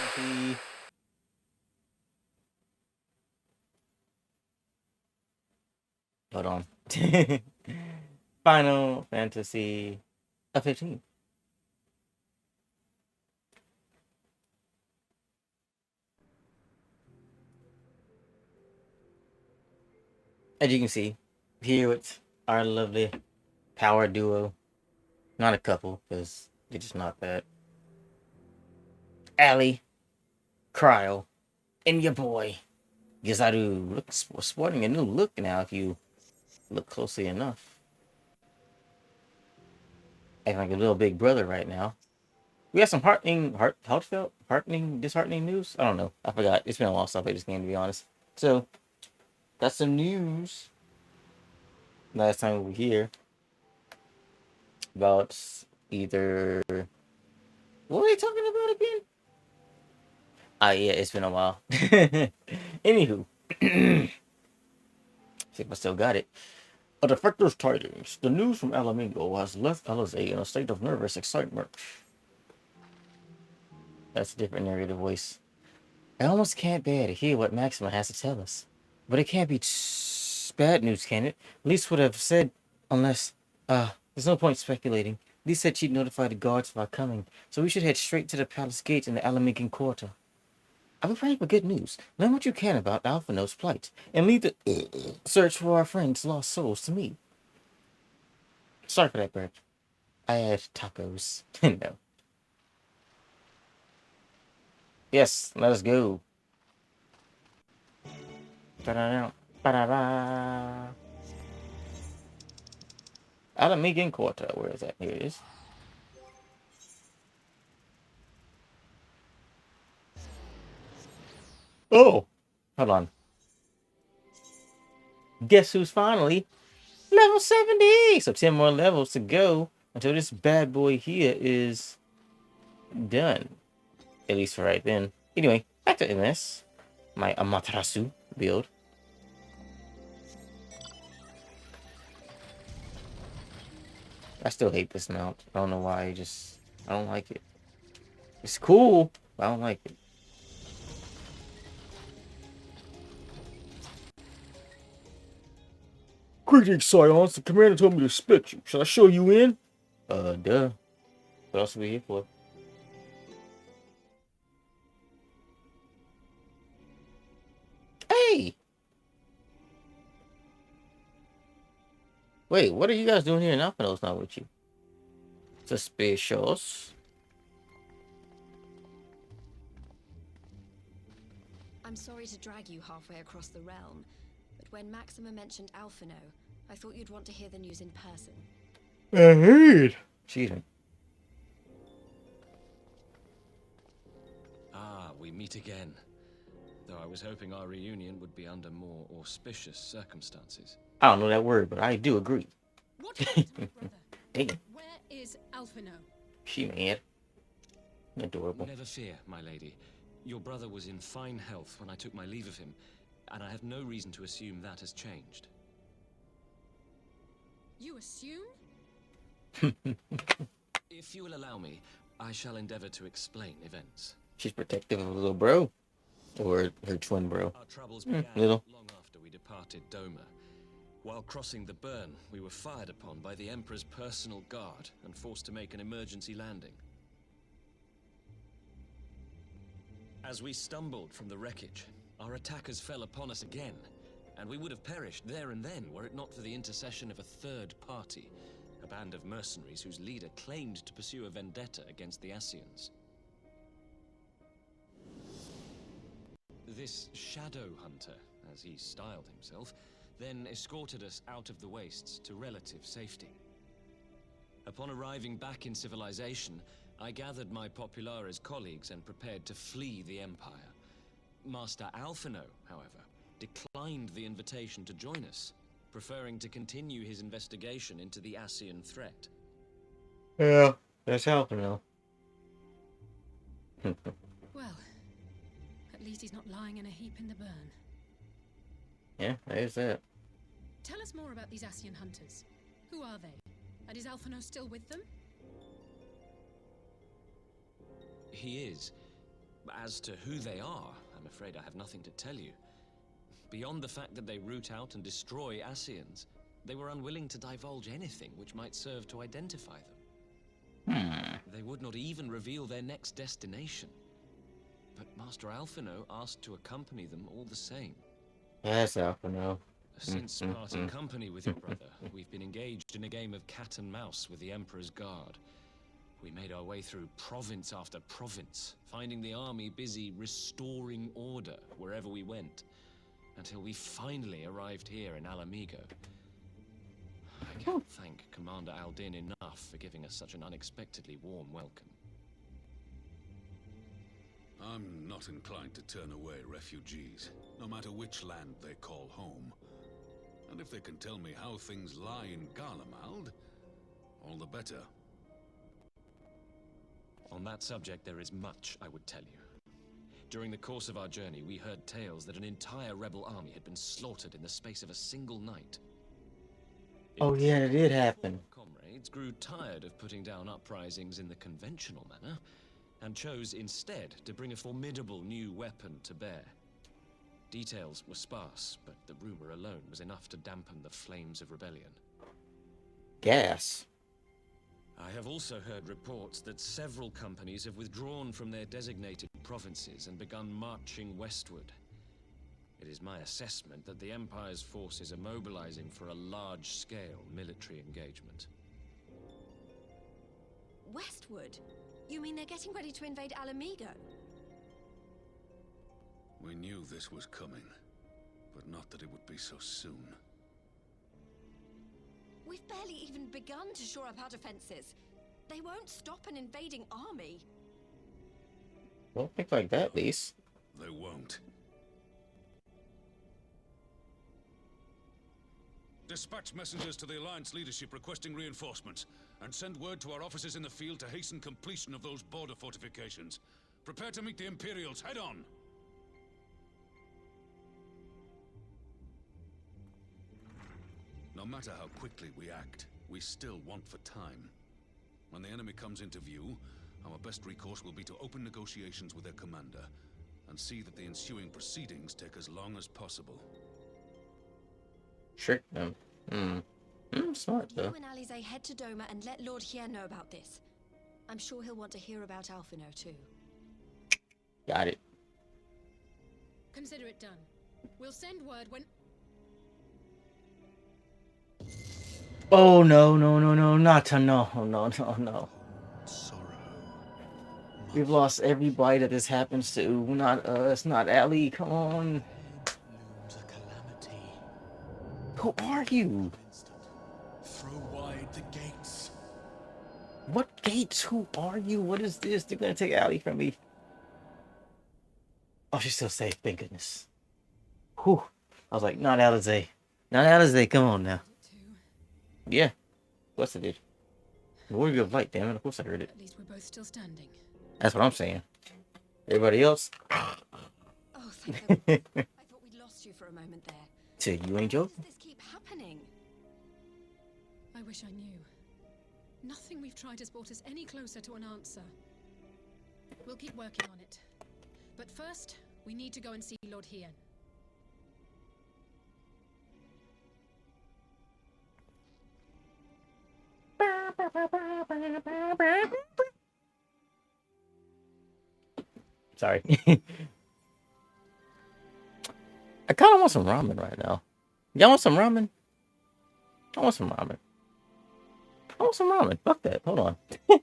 Fantasy. Hold on. Final Fantasy 15. As you can see, here with our lovely power duo. Not a couple, because they're just not that. Allie, Cryo, and your boy. Gizaru looks sporting a new look now if you look closely enough. Acting like a little big brother right now. We have some disheartening news. I don't know. I forgot. It's been a while since I played this game, to be honest. So, that's some news. Last time we were here about either. What were they talking about again? Ah, yeah, it's been a while. Anywho, see if I still got it. A defector's tidings. The news from Alamingo has left Alizé in a state of nervous excitement. That's a different narrative voice. I almost can't bear to hear what Maxima has to tell us. But it can't be bad news, can it? Lise would have said, unless, there's no point speculating. Lise said she'd notify the guards of our coming, so we should head straight to the palace gate in the Alamingan Quarter. I've been praying for good news. Learn what you can about Alphino's plight, and leave the search for our friend's lost souls to me. Sorry for that, Bert. I had tacos. No. Yes, let us go. Ba-da-da, ba-da-da. Alamegan Quarter. Where is that? Here it is. Oh, hold on. Guess who's finally level 70? So 10 more levels to go until this bad boy here is done. At least for right then. Anyway, back to MS. My Amaterasu build. I still hate this mount. I don't know why. I don't like it. It's cool, but I don't like it. Greetings, scions. The commander told me to spit you. Should I show you in? Duh. What else are we here for? Hey! Wait, what are you guys doing here? Alphino's not with you. Suspicious. I'm sorry to drag you halfway across the realm, but when Maxima mentioned Alphino, I thought you'd want to hear the news in person. I heard. Cheating. Ah, we meet again. Though I was hoping our reunion would be under more auspicious circumstances. I don't know that word, but I do agree. What happened to my brother? Dang. Where is Alphino? She mad. Adorable. Never fear, my lady. Your brother was in fine health when I took my leave of him, and I have no reason to assume that has changed. You assume? If you will allow me, I shall endeavor to explain events. She's protective of her little bro. Or her twin bro. Our troubles began little. long after we departed Doma. While crossing the burn, we were fired upon by the Emperor's personal guard and forced to make an emergency landing. As we stumbled from the wreckage, our attackers fell upon us again, and we would have perished there and then were it not for the intercession of a third party, a band of mercenaries whose leader claimed to pursue a vendetta against the Scions. This shadow hunter, as he styled himself, then escorted us out of the wastes to relative safety. Upon arriving back in civilization, I gathered my Populares colleagues and prepared to flee the Empire. Master Alphino, however, declined the invitation to join us, preferring to continue his investigation into the Ascian threat. Yeah, that's Alphino. Well, at least he's not lying in a heap in the burn. Yeah, there's that. Tell us more about these Ascian hunters. Who are they? And is Alphino still with them? He is. As to who they are, I'm afraid I have nothing to tell you. Beyond the fact that they root out and destroy Ascians, they were unwilling to divulge anything which might serve to identify them. They would not even reveal their next destination. But Master Alphino asked to accompany them all the same. Yes, Alphino. Since parting company with your brother, we've been engaged in a game of cat and mouse with the Emperor's Guard. We made our way through province after province, finding the army busy restoring order wherever we went, until we finally arrived here in Alamigo. I can't thank Commander Aldin enough for giving us such an unexpectedly warm welcome. I'm not inclined to turn away refugees, no matter which land they call home. And if they can tell me how things lie in Garlemald, all the better. On that subject, there is much I would tell you. During the course of our journey, we heard tales that an entire rebel army had been slaughtered in the space of a single night. Oh yeah, it did happen. Comrades grew tired of putting down uprisings in the conventional manner, and chose instead to bring a formidable new weapon to bear. Details were sparse, but the rumor alone was enough to dampen the flames of rebellion. Gas. I have also heard reports that several companies have withdrawn from their designated provinces and begun marching westward. It is my assessment that the Empire's forces are mobilizing for a large-scale military engagement. Westward? You mean they're getting ready to invade Alamigo? We knew this was coming, but not that it would be so soon. We've barely even begun to shore up our defenses. They won't stop an invading army. Don't think like that, at least. They won't. Dispatch messengers to the Alliance leadership requesting reinforcements, and send word to our officers in the field to hasten completion of those border fortifications. Prepare to meet the Imperials head on! No matter how quickly we act, we still want for time. When the enemy comes into view, our best recourse will be to open negotiations with their commander, and see that the ensuing proceedings take as long as possible. Trick them. Smart though. You and Alize head to Doma and let Lord Hien know about this. I'm sure he'll want to hear about Alphino too. Got it. Consider it done. We'll send word when... Oh no, not to no. Sorrow. We've lost everybody that this happens to. Not us, not Ali. Come on. Looms a calamity. Who are you? Instant. Throw wide the gates. What gates? Who are you? What is this? They're gonna take Ali from me. Oh, she's still safe. Thank goodness. Whew. I was like, not Alize. Not Alize. Come on now. Yeah. Of course I did. Warrior of Light, damn it. Of course I heard it. At least we're both still standing. That's what I'm saying. Everybody else? Oh, thank God. I thought we'd lost you for a moment there. So you ain't joking? Why does this keep happening? I wish I knew. Nothing we've tried has brought us any closer to an answer. We'll keep working on it. But first, we need to go and see Lord Hien. Sorry. I kind of want some ramen right now. Y'all want some ramen? I want some ramen. I want some ramen. Fuck that. Hold on. Hold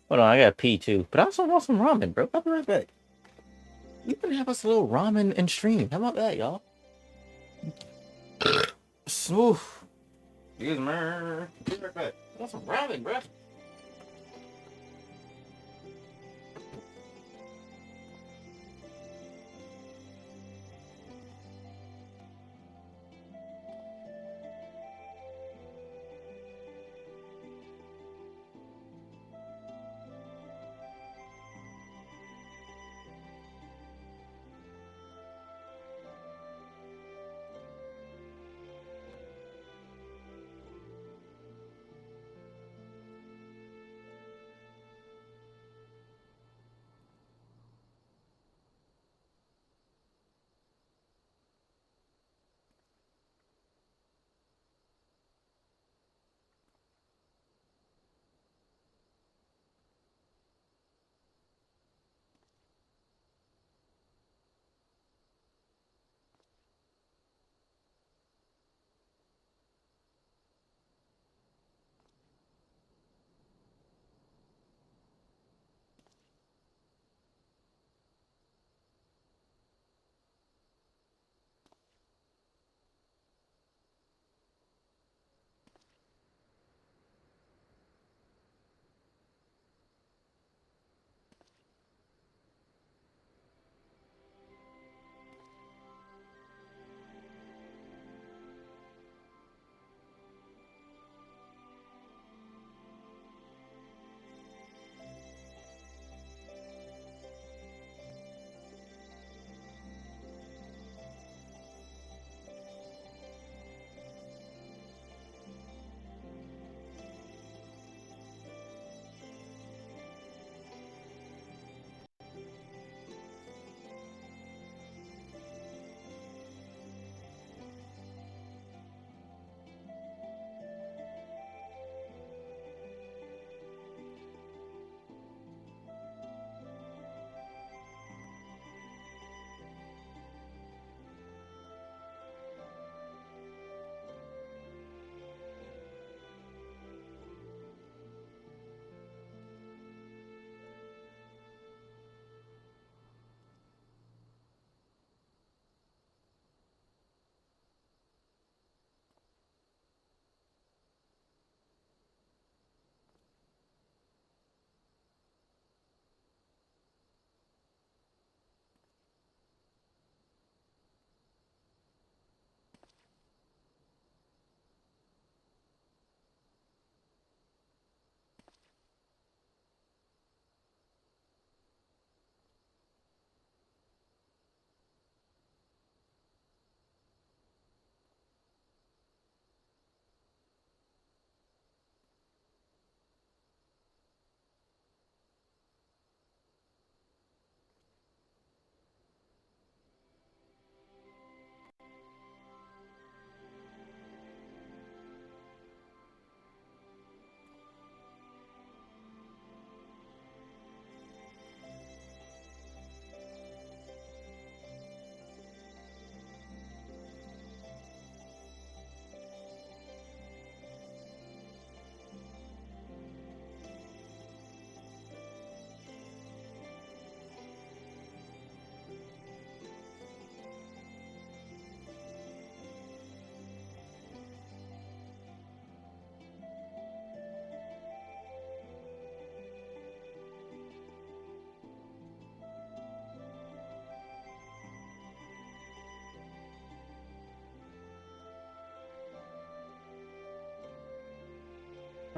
on. I got to pee too. But I also want some ramen, bro. I'll be right back. You can have us a little ramen and stream. How about that, y'all? Smooth. Excuse me. Be right back. I want some ramen, bro.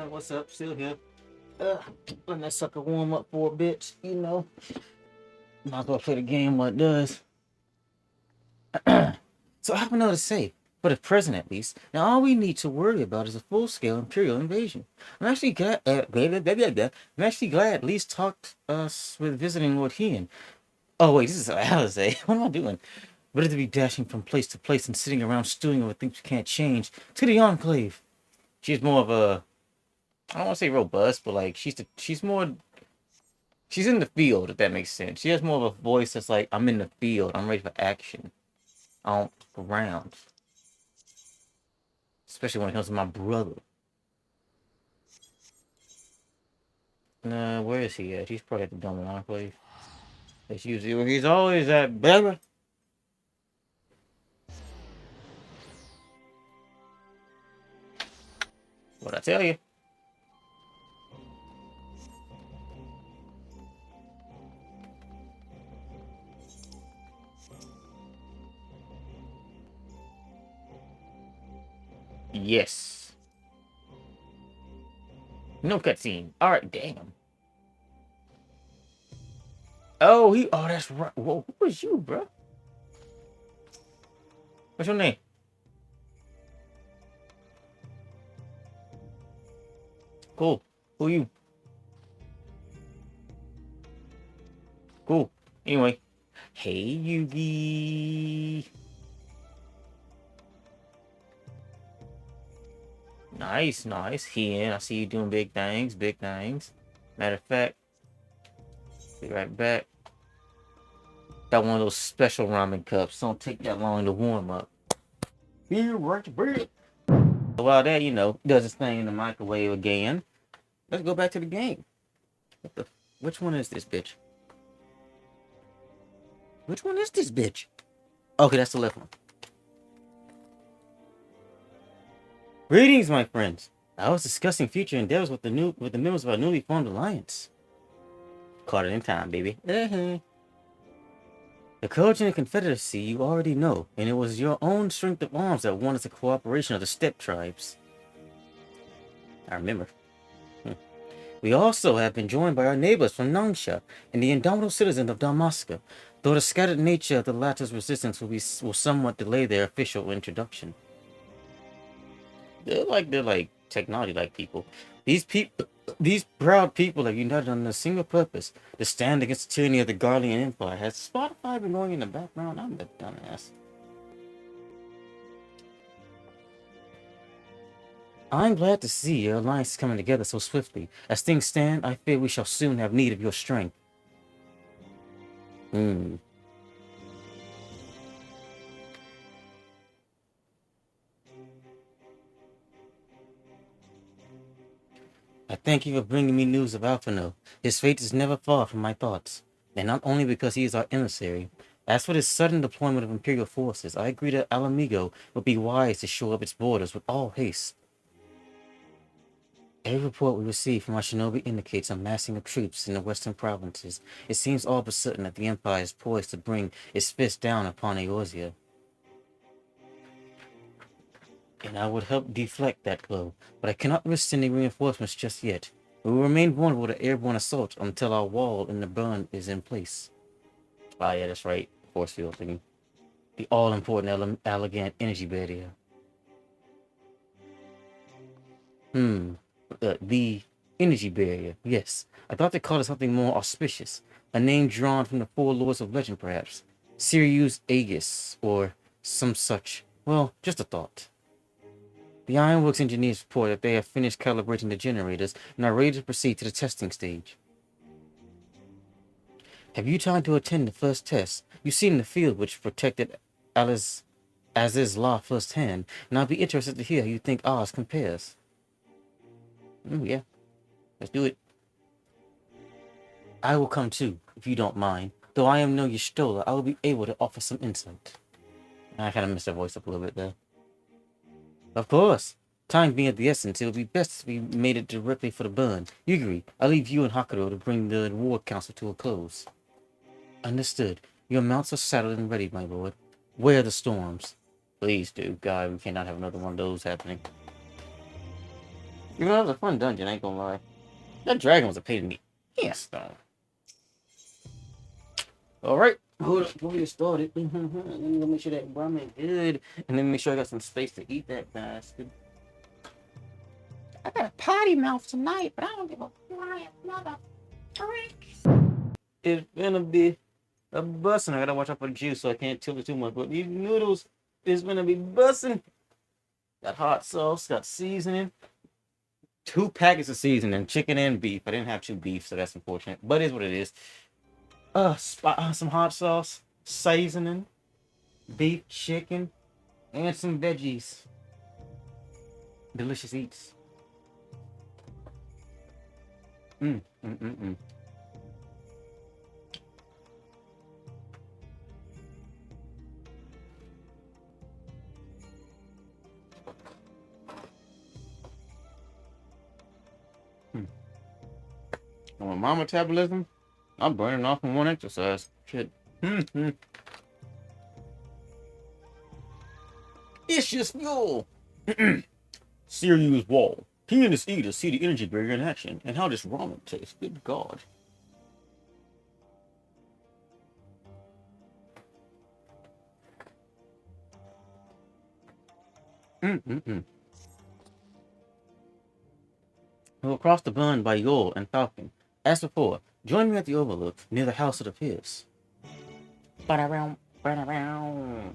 What's up? Still here. Letting that sucker warm up for a bit, you know. Might as well play the game what it does. So I have another to say, for the present at least. Now all we need to worry about is a full-scale Imperial invasion. I'm actually glad. I'm actually glad at least talked us with visiting Lord Hean. Oh wait, this is Alizé. What am I doing? Better to be dashing from place to place and sitting around stewing over things we can't change. To the Enclave. She's more of a, I don't want to say robust, but like she's in the field, if that makes sense. She has more of a voice that's like, I'm in the field, I'm ready for action. I don't fuck around. Especially when it comes to my brother. Where is he at? He's probably at the Dumb Enclave. That's usually where he's always at, baby. What'd I tell you? Yes. No cutscene. Alright, damn. Oh, that's right. Whoa, who is you, bro? What's your name? Cool. Who you? Cool. Anyway. Hey, Yugi. Nice, nice. Here, I see you doing big things, big things. Matter of fact, be right back. Got one of those special ramen cups. Don't take that long to warm up. Here, right bread. While that, does its thing in the microwave again, let's go back to the game. Which one is this bitch? Which one is this bitch? Okay, that's the left one. Greetings, my friends. I was discussing future endeavors with the members of our newly formed alliance. Caught it in time, baby. The Kojin Confederacy you already know, and it was your own strength of arms that won us the cooperation of the steppe tribes. I remember. We also have been joined by our neighbors from Nangsha and the indomitable citizens of Damaska, though the scattered nature of the latter's resistance will somewhat delay their official introduction. They're like technology-like people. These proud people are united under a single purpose: to stand against the tyranny of the Garlean Empire. Has Spotify been going in the background? I'm the dumbass. I'm glad to see your alliance coming together so swiftly. As things stand, I fear we shall soon have need of your strength. I thank you for bringing me news of Alphino. His fate is never far from my thoughts, and not only because he is our emissary. As for this sudden deployment of Imperial forces, I agree that Alamigo would be wise to shore up its borders with all haste. Every report we receive from our shinobi indicates a massing of troops in the western provinces. It seems all but certain that the Empire is poised to bring its fist down upon Eorzea. And I would help deflect that blow, but I cannot risk sending reinforcements just yet. We will remain vulnerable to airborne assault until our wall in the burn is in place. Ah, yeah, that's right. Force field thingy. The all-important Elegant energy barrier. The energy barrier, yes. I thought they called it something more auspicious. A name drawn from the four lords of legend, perhaps. Sirius Aegis, or some such. Well, just a thought. The Ironworks engineers report that they have finished calibrating the generators and are ready to proceed to the testing stage. Have you time to attend the first test? You've seen the field which protected Aziz's law firsthand, and I'd be interested to hear how you think ours compares. Yeah. Let's do it. I will come too, if you don't mind. Though I am no Y'shtola, I will be able to offer some insight. I kind of messed her voice up a little bit there. Of course. Time being of the essence, it would be best if we made it directly for the burn. You agree. I'll leave you and Hakuro to bring the War Council to a close. Understood. Your mounts are saddled and ready, my lord. Wear the storms. Please do. God, we cannot have another one of those happening. Even though it was a fun dungeon, I ain't gonna lie. That dragon was a pain in the ass, though. Alright, hold up, before we get started. Let me go make sure that ramen good. And then make sure I got some space to eat that bastard. I got a potty mouth tonight, but I don't give a flying mother freak. It's gonna be a bussin'. I gotta watch out for the juice so I can't tilt it too much. But these noodles is gonna be bussin'. Got hot sauce, got seasoning. 2 packets of seasoning, chicken and beef. I didn't have 2 beef, so that's unfortunate. But it is what it is. Some hot sauce, seasoning, beef, chicken, and some veggies. Delicious eats. Mm. And with my metabolism, I'm burning off in one exercise. Shit. It's just fuel. Serious Wall. He and his eaters see the energy barrier in action and how this ramen tastes. Good God. We'll cross the bund by Yule and Falcon. As before, join me at the Overlook near the House of the Pierce. Ba-da-round, ba-da-round.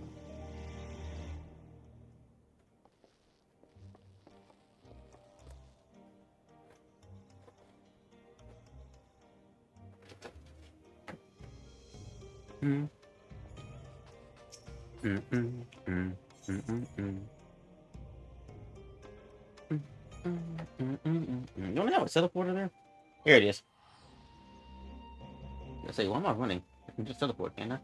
You don't have a teleporter there? Here it is. I say, why am I running? I can just teleport, can't I?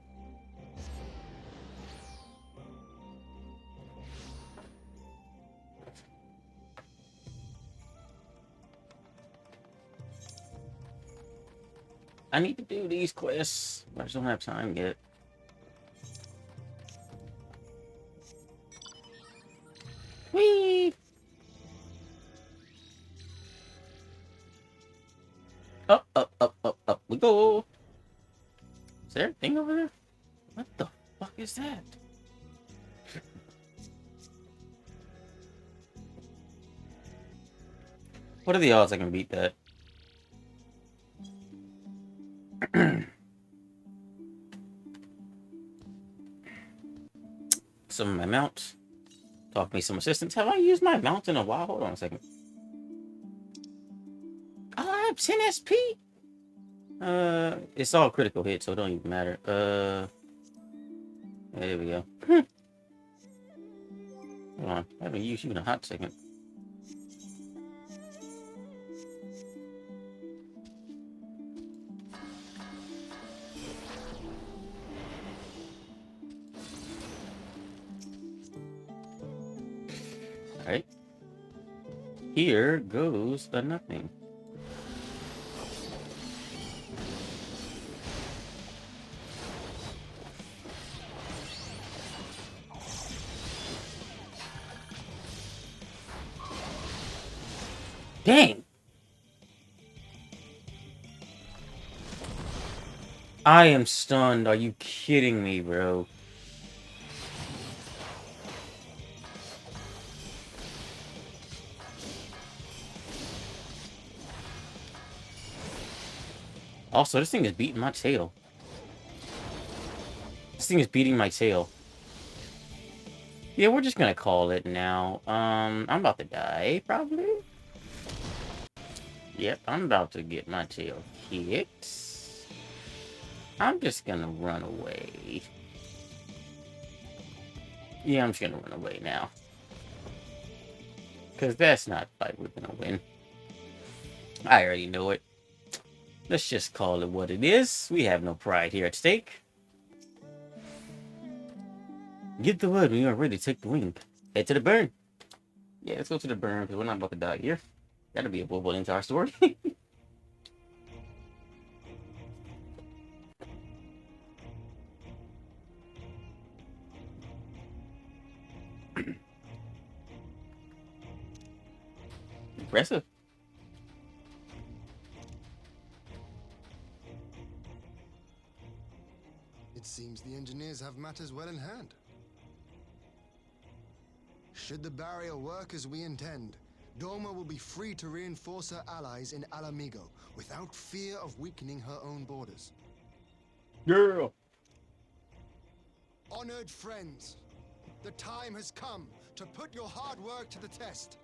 I need to do these quests. I just don't have time yet. Whee! Up, up, up, up, up we go. Is there a thing over there? What the fuck is that? What are the odds I can beat that? Some of my mounts. Talk me some assistance. Have I used my mount in a while? Hold on a second. Oh, I have 10 SP? It's all critical hit, so it don't even matter. There we go. Hold on. I haven't used you in a hot second. Alright. Here goes the nothing. Dang! I am stunned. Are you kidding me, bro? Also, this thing is beating my tail. This thing is beating my tail. Yeah, we're just gonna call it now. I'm about to die, probably. Yep, I'm about to get my tail kicked. I'm just gonna run away. Yeah, I'm just gonna run away now. Because that's not a fight we're gonna win. I already know it. Let's just call it what it is. We have no pride here at stake. Get the word when you are ready to take the wing. Head to the burn. Yeah, let's go to the burn because we're not about to die here. That'll be a whole entire story. Impressive. It seems the engineers have matters well in hand. Should the barrier work as we intend, Doma will be free to reinforce her allies in Alamigo without fear of weakening her own borders. Girl. Honored friends, the time has come to put your hard work to the test.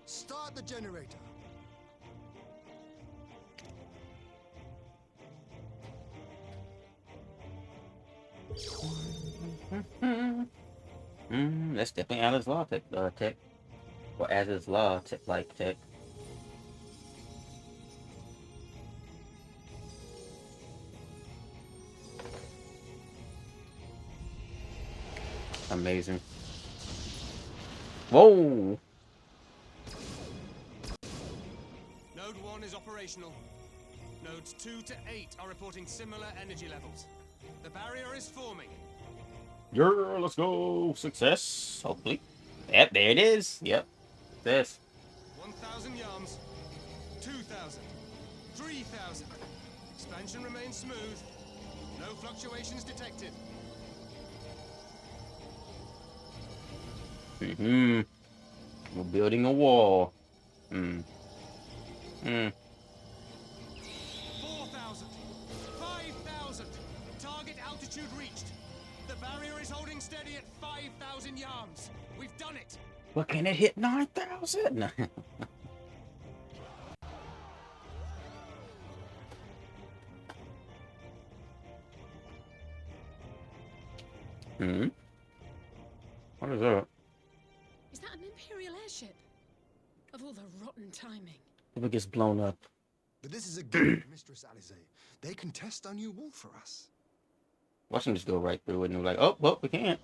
Start the generator. That's definitely Alice Law tech. Or as is law like tech. Amazing. Whoa! Node 1 is operational. Nodes 2 to 8 are reporting similar energy levels. The barrier is forming. Girl, let's go. Success. Hopefully. Yep, there it is. Yep. This. 1,000 yards. 2,000. 3,000. Expansion remains smooth. No fluctuations detected. We're building a wall. 4,000. 5,000. Target altitude reached. The barrier is holding steady at 5,000 yards. We've done it. What can it hit 9,000? What is that? Is that an Imperial airship? Of all the rotten timing. If it gets blown up. But this is a gift, Mistress Alize. They can test our new wall for us. Watch them just go right through it and they're like, oh, well, we can't.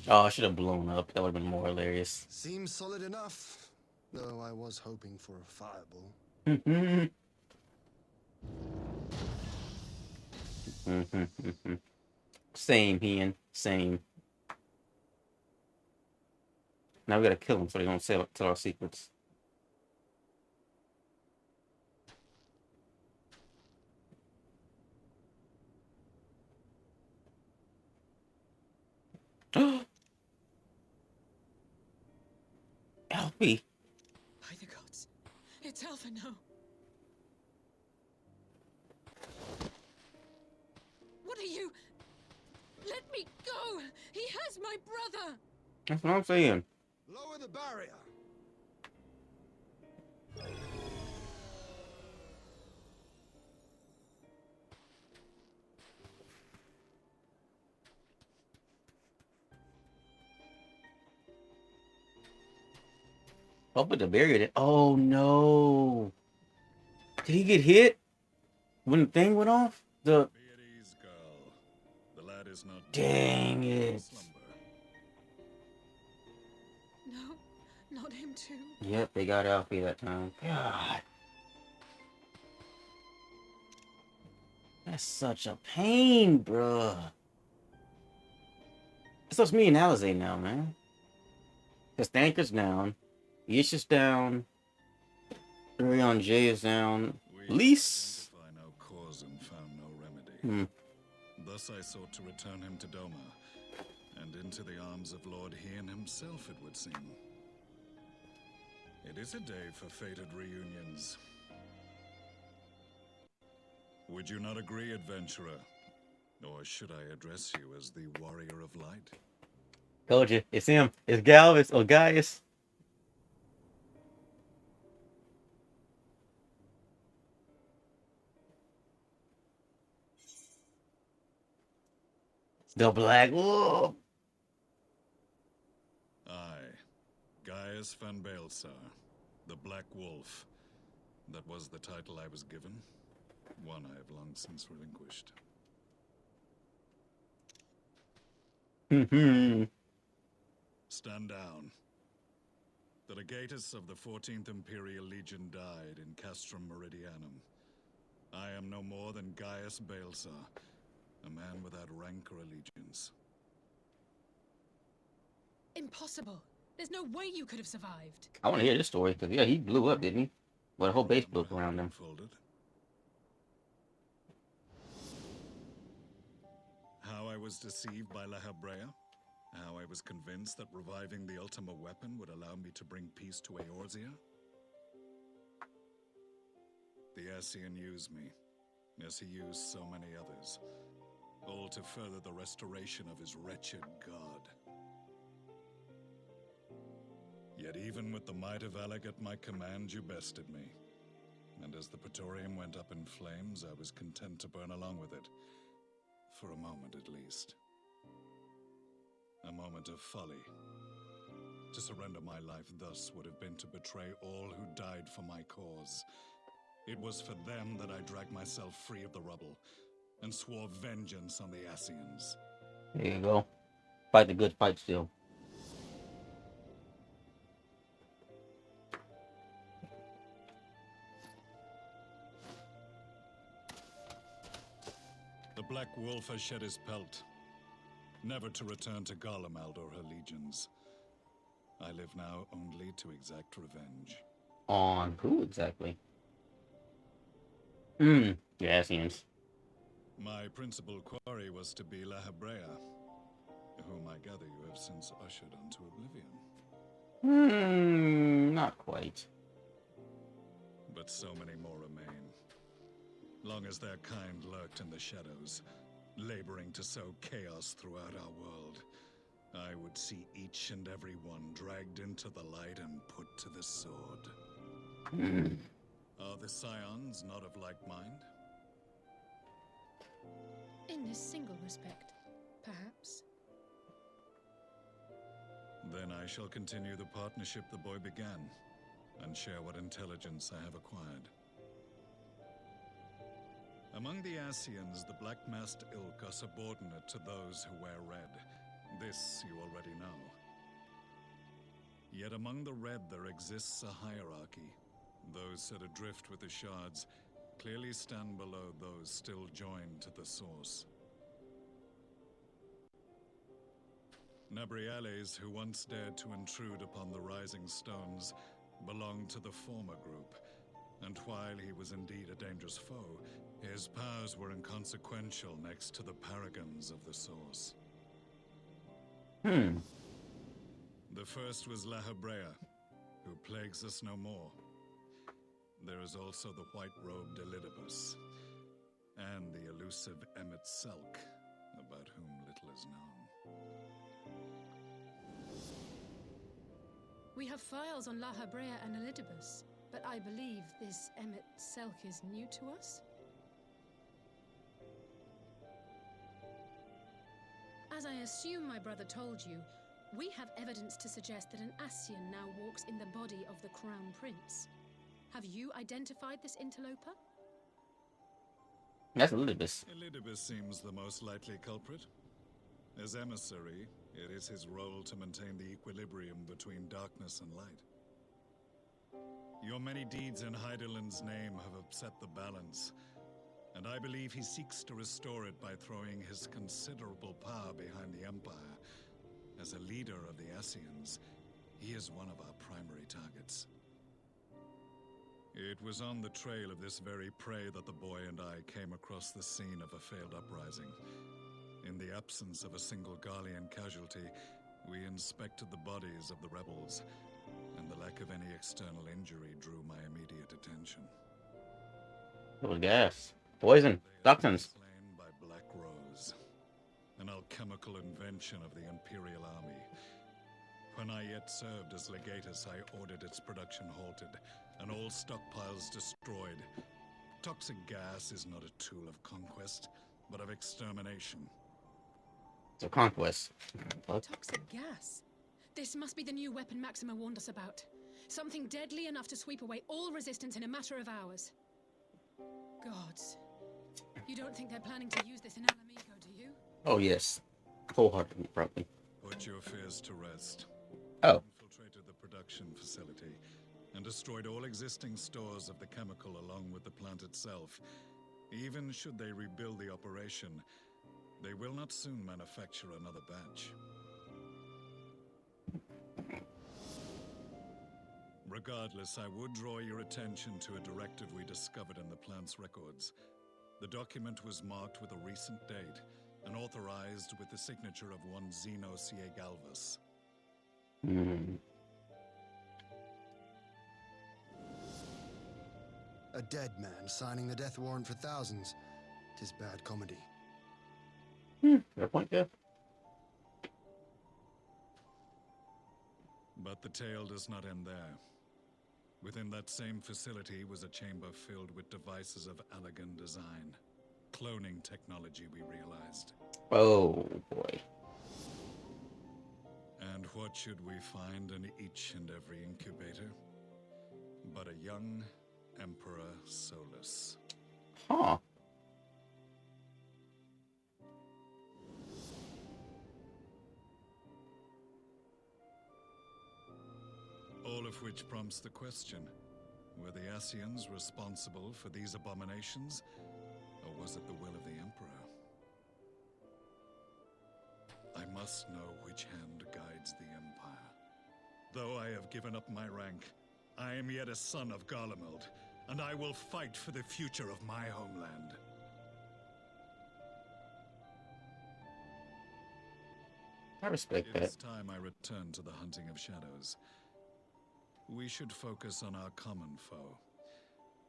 Oh, I should have blown up. That would have been more hilarious. Seems solid enough, though I was hoping for a fireball. Same, Ian. Same. Now we gotta kill them so they don't tell our secrets. Alfie. By the gods. It's Alphino. What are you? Let me go! He has my brother! That's what I'm saying. Lower the barrier. Hopefully the barrier did. Oh no! Did he get hit when the thing went off? Be at ease, girl. The lad is not Dang it! slumber. No, not him too. Yep, they got Alfie that time. God, that's such a pain, bruh. It's just me and Alize now, man. Cause the anchor's down, Yish is down, Urion J is down. We Lease. identified no cause and found no remedy. Thus I sought to return him to Doma, and into the arms of Lord Hien himself, it would seem. It is a day for fated reunions. Would you not agree, adventurer? Or should I address you as the Warrior of Light? Told you, it's him. It's Galvus or Gaius. The Black Wolf. I, Gaius van Baelsar, the Black Wolf. That was the title I was given, one I have long since relinquished. Stand down. The legatus of the 14th Imperial Legion died in Castrum Meridianum. I am no more than Gaius Baelsar, a man without rank or allegiance. Impossible. There's no way you could have survived. I want to hear this story because yeah, he blew up, didn't he? Well, the whole base blew up Remember how around it him. unfolded? How I was deceived by La Habrea. How I was convinced that reviving the Ultima weapon would allow me to bring peace to Eorzea. The Ascian used me, as he used so many others, all to further the restoration of his wretched god. Yet even with the might of Alec at my command, you bested me. And as the Praetorium went up in flames, I was content to burn along with it. For a moment at least. A moment of folly. To surrender my life thus would have been to betray all who died for my cause. It was for them that I dragged myself free of the rubble, and swore vengeance on the Ascians. There you go. Fight the good fight still. The Black Wolf has shed his pelt, never to return to Garlemald or her legions. I live now only to exact revenge. On who exactly? The Ascians. My principal quarry was to be La Habrea, whom I gather you have since ushered onto oblivion. Not quite. But so many more remain. Long as their kind lurked in the shadows, laboring to sow chaos throughout our world, I would see each and every one dragged into the light and put to the sword. Are the scions not of like mind? In this single respect, perhaps. Then I shall continue the partnership the boy began, and share what intelligence I have acquired. Among the Ascians, the black-masked ilk are subordinate to those who wear red. This you already know. Yet among the red there exists a hierarchy. Those set adrift with the shards clearly stand below those still joined to the source. Nabriales, who once dared to intrude upon the Rising Stones, belonged to the former group, and while he was indeed a dangerous foe, his powers were inconsequential next to the paragons of the source. The first was La Habrea, who plagues us no more. There is also the white-robed Elidibus, and the elusive Emmet Selk, about whom little is known. We have files on La Habrea and Elidibus, but I believe this Emmet Selk is new to us? As I assume my brother told you, we have evidence to suggest that an Ascian now walks in the body of the Crown Prince. Have you identified this interloper? That's Elidibus. Elidibus seems the most likely culprit. As emissary, it is his role to maintain the equilibrium between darkness and light. Your many deeds in Hydaelyn's name have upset the balance, and I believe he seeks to restore it by throwing his considerable power behind the Empire. As a leader of the Ascians, he is one of our primary targets. It was on the trail of this very prey that the boy and I came across the scene of a failed uprising. In the absence of a single Garlean casualty, we inspected the bodies of the rebels, and the lack of any external injury drew my immediate attention. It was gas. Poison. Toxins. Slain by Black Rose, an alchemical invention of the Imperial Army. When I yet served as legatus, I ordered its production halted, and all stockpiles destroyed. Toxic gas is not a tool of conquest, but of extermination. It's a conquest. What? Toxic gas? This must be the new weapon Maxima warned us about. Something deadly enough to sweep away all resistance in a matter of hours. Gods. You don't think they're planning to use this in Alamigo, do you? Oh, yes. Wholeheartedly, probably. Put your fears to rest. Oh. Infiltrated the production facility and destroyed all existing stores of the chemical along with the plant itself, Even should they rebuild the operation, they will not soon manufacture another batch. Regardless, I would draw your attention to a directive we discovered in the plant's records. The document was marked with a recent date and authorized with the signature of one Zeno Galvus. A dead man signing the death warrant for thousands. 'Tis bad comedy. Fair point there. But the tale does not end there. Within that same facility was a chamber filled with devices of elegant design. Cloning technology, we realized. Oh, boy. And what should we find in each and every incubator? But a young Emperor Solus. Huh. All of which prompts the question, were the Ascians responsible for these abominations, or was it the will of the Emperor? I must know which hand guides the Empire. Though I have given up my rank, I am yet a son of Garlemald, and I will fight for the future of my homeland. I respect It is that. time I return to the hunting of shadows. We should focus on our common foe.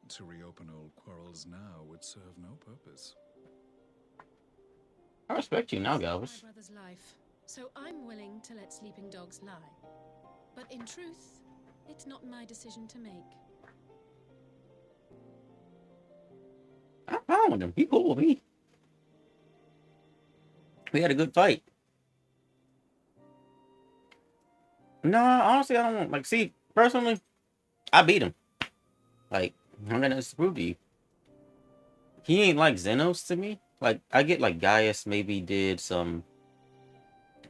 To reopen old quarrels now would serve no purpose. I respect you now, My Galvus. brother's life, so I'm willing to let sleeping dogs lie. But in truth, it's not my decision to make. I'm fine with him. He cool with me. We had a good fight. No, honestly, I don't want, like, see, personally, I beat him. Like, I'm gonna prove to you. He ain't like Xenos to me. Like, I get like Gaius maybe did some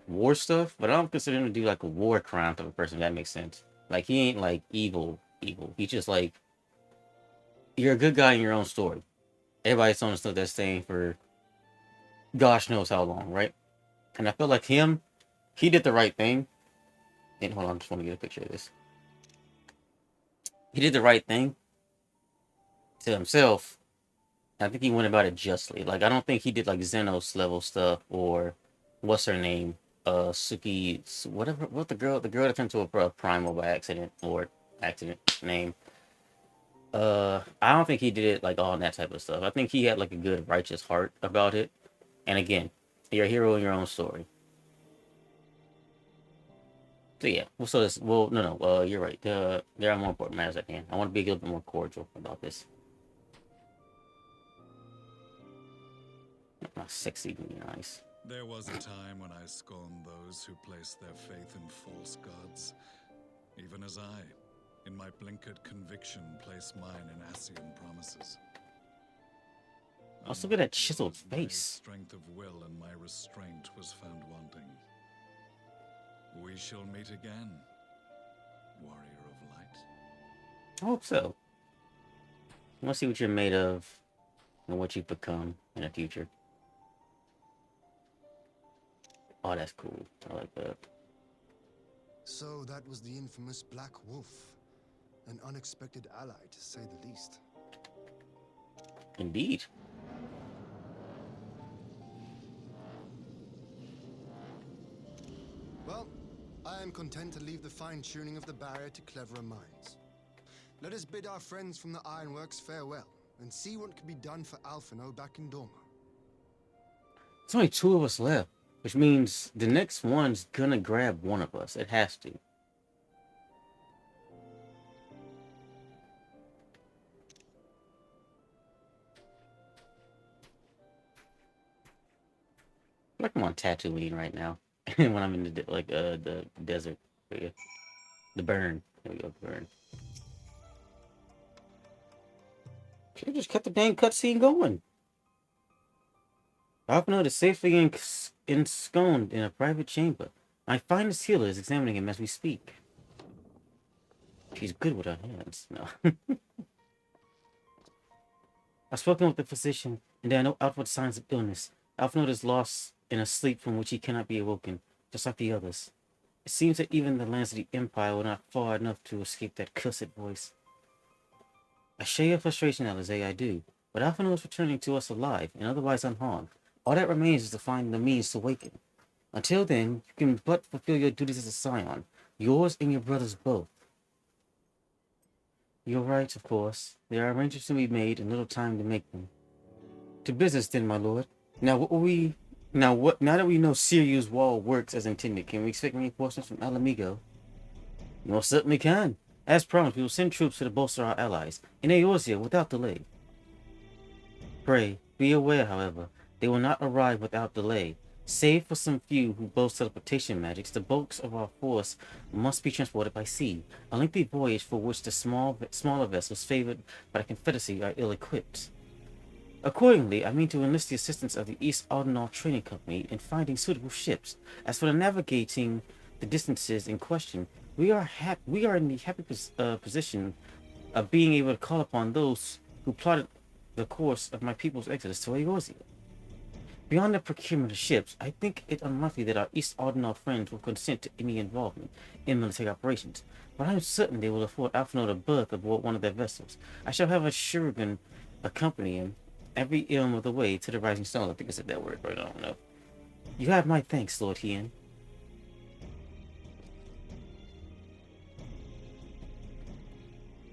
war stuff, but I don't consider him to do like a war crime type of person, if that makes sense. Like, he ain't like evil. He's just like, you're a good guy in your own story. Everybody's on the stuff that's staying for gosh knows how long, right? And I feel like he did the right thing. And hold on, I just want to get a picture of this. He did the right thing to himself. I think he went about it justly. Like, I don't think he did like Xenos level stuff or what's her name? Suki, whatever. What the girl that turned to a primal by accident or accident name. I don't think he did it like all that type of stuff. I think he had like a good righteous heart about it. And again, you're a hero in your own story. So yeah, no, you're right. There are more important matters at hand. I want to be a little bit more cordial about this. Not sexy, nice. There was a time when I scorned those who placed their faith in false gods, even as I, in my blinkered conviction, place mine in Ascian promises. Also, look at that chiseled My face. strength of will and my restraint was found wanting. We shall meet again, warrior of light. I hope so. I want to see what you're made of and what you've become in the future. Oh, that's cool. I like that. So that was the infamous Black Wolf. An unexpected ally, to say the least. Indeed. Well, I am content to leave the fine-tuning of the barrier to cleverer minds. Let us bid our friends from the Ironworks farewell, and see what can be done for Alphino back in Dorma. There's only 2 of us left, which means the next one's gonna grab one of us. It has to. Like I'm on Tatooine right now. When I'm in the desert area. The burn. There we go, burn. Should've just kept the dang cutscene going. Alphino is safely ensconced in a private chamber. My finest healer is examining him as we speak. She's good with her hands. No. I've spoken with the physician, and there are no outward signs of illness. Alphonse is lost in a sleep from which he cannot be awoken, just like the others. It seems that even the lands of the Empire were not far enough to escape that cursed voice. I share your frustration, Alizé, I do, but Alphonse is returning to us alive and otherwise unharmed. All that remains is to find the means to awaken. Until then, you can but fulfill your duties as a scion, yours and your brother's both. You're right, of course. There are arrangements to be made and little time to make them. To business, then, my lord. Now, now that we know Sirius Wall works as intended, can we expect reinforcements from Alamigo? You most certainly can. As promised, we will send troops to bolster our allies in Eorzea without delay. Pray, be aware, however, they will not arrive without delay. Save for some few who boast teleportation magics, the bulk of our force must be transported by sea, a lengthy voyage for which the smaller vessels favored by the Confederacy are ill-equipped. Accordingly, I mean to enlist the assistance of the East Aldenal Trading Company in finding suitable ships. As for the navigating the distances in question, we are in the happy position of being able to call upon those who plotted the course of my people's exodus to Eorzea. Beyond the procurement of ships, I think it unlikely that our East Aldenal friends will consent to any involvement in military operations, but I am certain they will afford Alphonse a berth aboard one of their vessels. I shall have a Shurigan accompany him every ilm of the way to the Rising Stone. I think I said that word, but I don't know. You have my thanks, Lord Hien.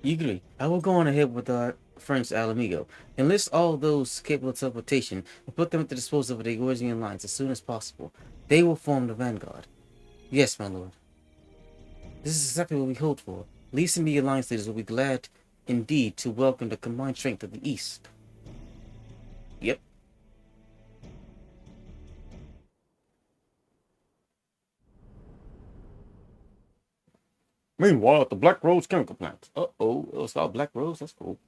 Eagerly, I will go on ahead with our friends Alamigo. Enlist all those capable of teleportation and put them at the disposal of the Eorzean lines as soon as possible. They will form the vanguard. Yes, my lord. This is exactly what we hoped for. Least and the alliance leaders will be glad indeed to welcome the combined strength of the East. Yep. Meanwhile, at the Black Rose chemical plant. Uh-oh, it was called Black Rose? That's cool.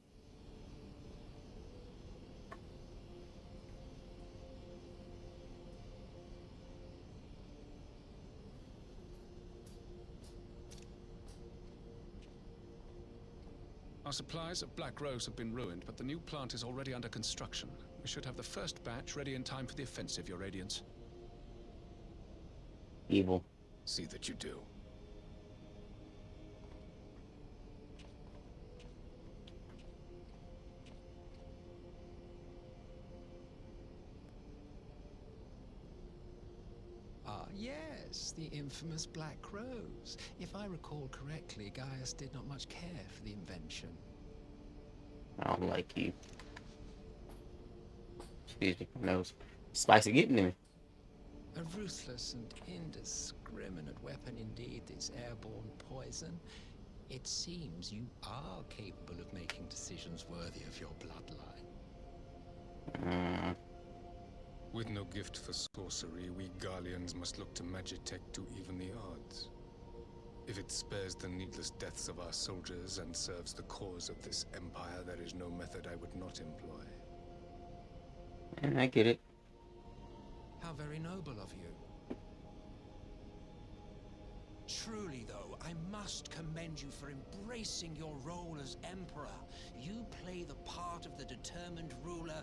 Our supplies at Black Rose have been ruined, but the new plant is already under construction. We should have the first batch ready in time for the offensive, Your Radiance. Evil. See that you do. Ah, yes, the infamous Black Rose. If I recall correctly, Gaius did not much care for the invention. I don't like you. Excuse me, my nose. Spicy getting to me. A ruthless and indiscriminate weapon indeed, this airborne poison. It seems you are capable of making decisions worthy of your bloodline. With no gift for sorcery, we Garleans must look to Magitech to even the odds. If it spares the needless deaths of our soldiers and serves the cause of this empire, there is no method I would not employ. And I get it. How very noble of you. Truly, though, I must commend you for embracing your role as Emperor. You play the part of the determined ruler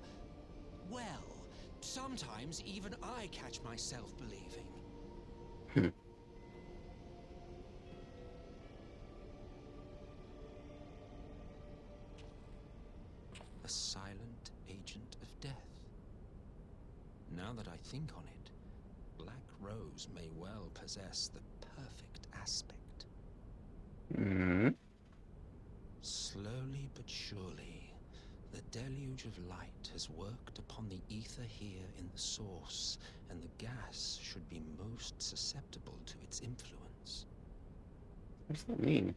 well. Sometimes even I catch myself believing. A silent agent of death. Now that I think on it, Black Rose may well possess the perfect aspect. Slowly but surely, the deluge of light has worked upon the ether here in the source, and the gas should be most susceptible to its influence. What does that mean?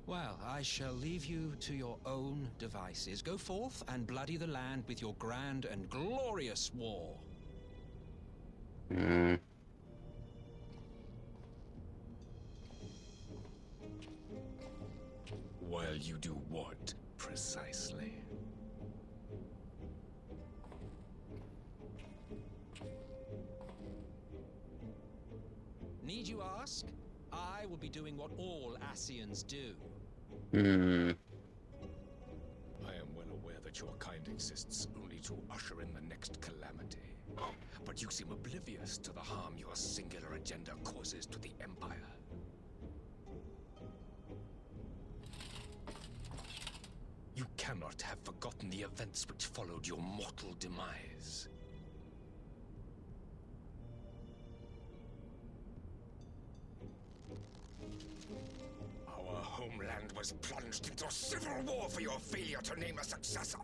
Well, I shall leave you to your own devices. Go forth and bloody the land with your grand and glorious war. While you do what, precisely? Need you ask? I will be doing what all Ascians do. I am well aware the that your kind exists only to usher in the next calamity. But you seem oblivious to the harm your singular agenda causes to the Empire. You cannot have forgotten the events which followed your mortal demise. Our homeland was plunged into civil war for your failure to name a successor.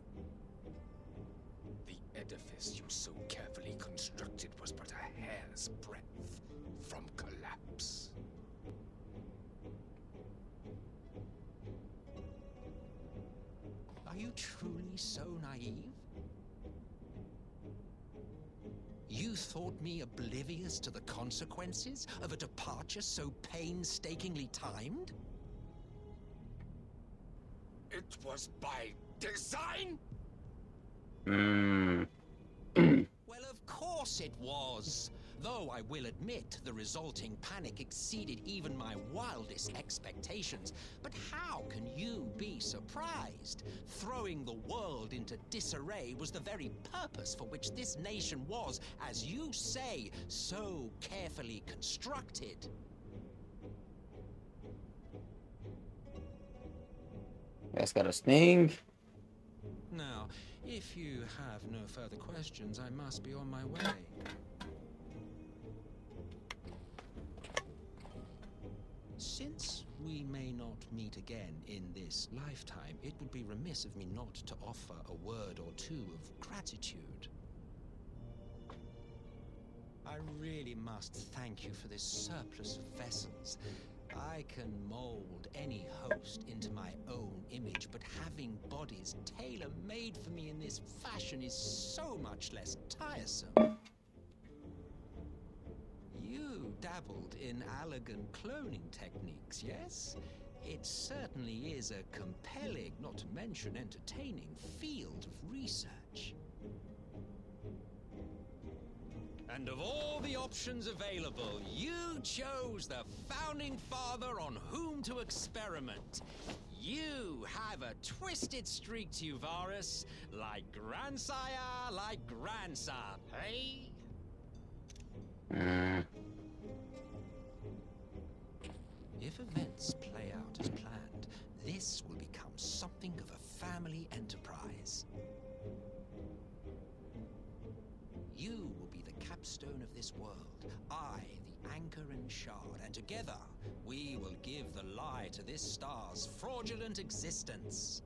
The edifice you so carefully constructed was but a hair's breadth from collapse. Are you truly so naive? You thought me oblivious to the consequences of a departure so painstakingly timed? It was by design? Well, of course it was. Though I will admit the resulting panic exceeded even my wildest expectations. But how can you be surprised? Throwing the world into disarray was the very purpose for which this nation was, as you say, so carefully constructed. That's got a sting. Now, if you have no further questions, I must be on my way. Since we may not meet again in this lifetime, it would be remiss of me not to offer a word or two of gratitude. I really must thank you for this surplus of vessels. I can mold any host into my own image, but having bodies tailor-made for me in this fashion is so much less tiresome. You dabbled in elegant cloning techniques, yes? It certainly is a compelling, not to mention entertaining, field of research. And of all the options available, you chose the founding father on whom to experiment. You have a twisted streak to you, Varus, like grandsire, like grandson, hey? If events play out as planned, this will become something of a family enterprise. You will be the capstone of this world, I the anchor and shard, and together we will give the lie to this star's fraudulent existence.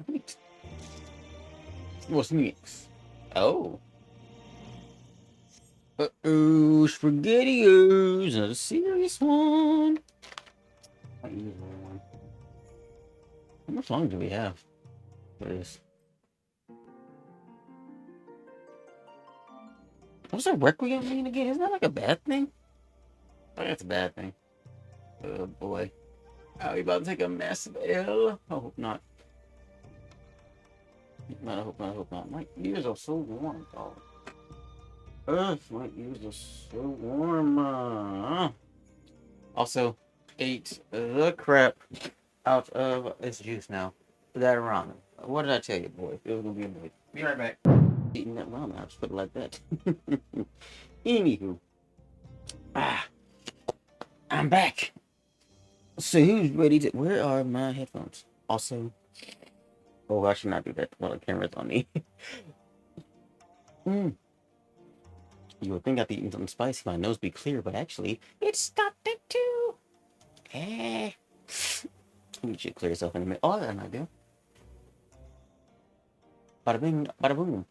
Sweet. What's next? Oh. Uh-oh, SpaghettiOs, a serious one. Might use one. How much longer do we have for this? What's a requiem mean again? Isn't that like a bad thing? I think that's a bad thing. Oh boy. Are we about to take a massive L? I hope not. I hope not, I hope not. My ears are so warm, dog. Ugh, my ears are so warm. Also, ate the crap out of this juice now. That ramen. What did I tell you, boy? It was gonna be a boy. Be right back. Eating that ramen, I'll just put it like that. Anywho. I'm back. So who's ready to... Where are my headphones? Also... Oh, I should not do that while the camera's on me. You would think I'd be eating something spicy, my nose be clear, but actually, it's stopped it too. You should clear yourself in a minute. Oh, that might do. Bada bing, bada boom.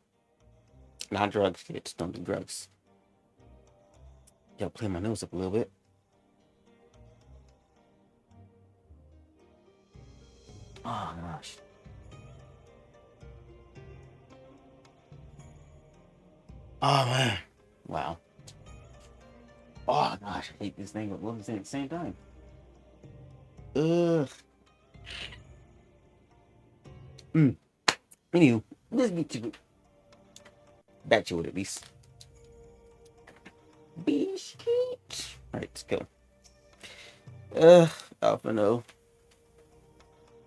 Not drugs, kids. Don't do drugs. Yo, clear my nose up a little bit. Oh, gosh. Oh, man. Wow. Oh, gosh. I hate this thing, but what was it at the same time? Ugh. Anywho, let's get to back to it at least. Biscuit. Alright, let's go. Alphino.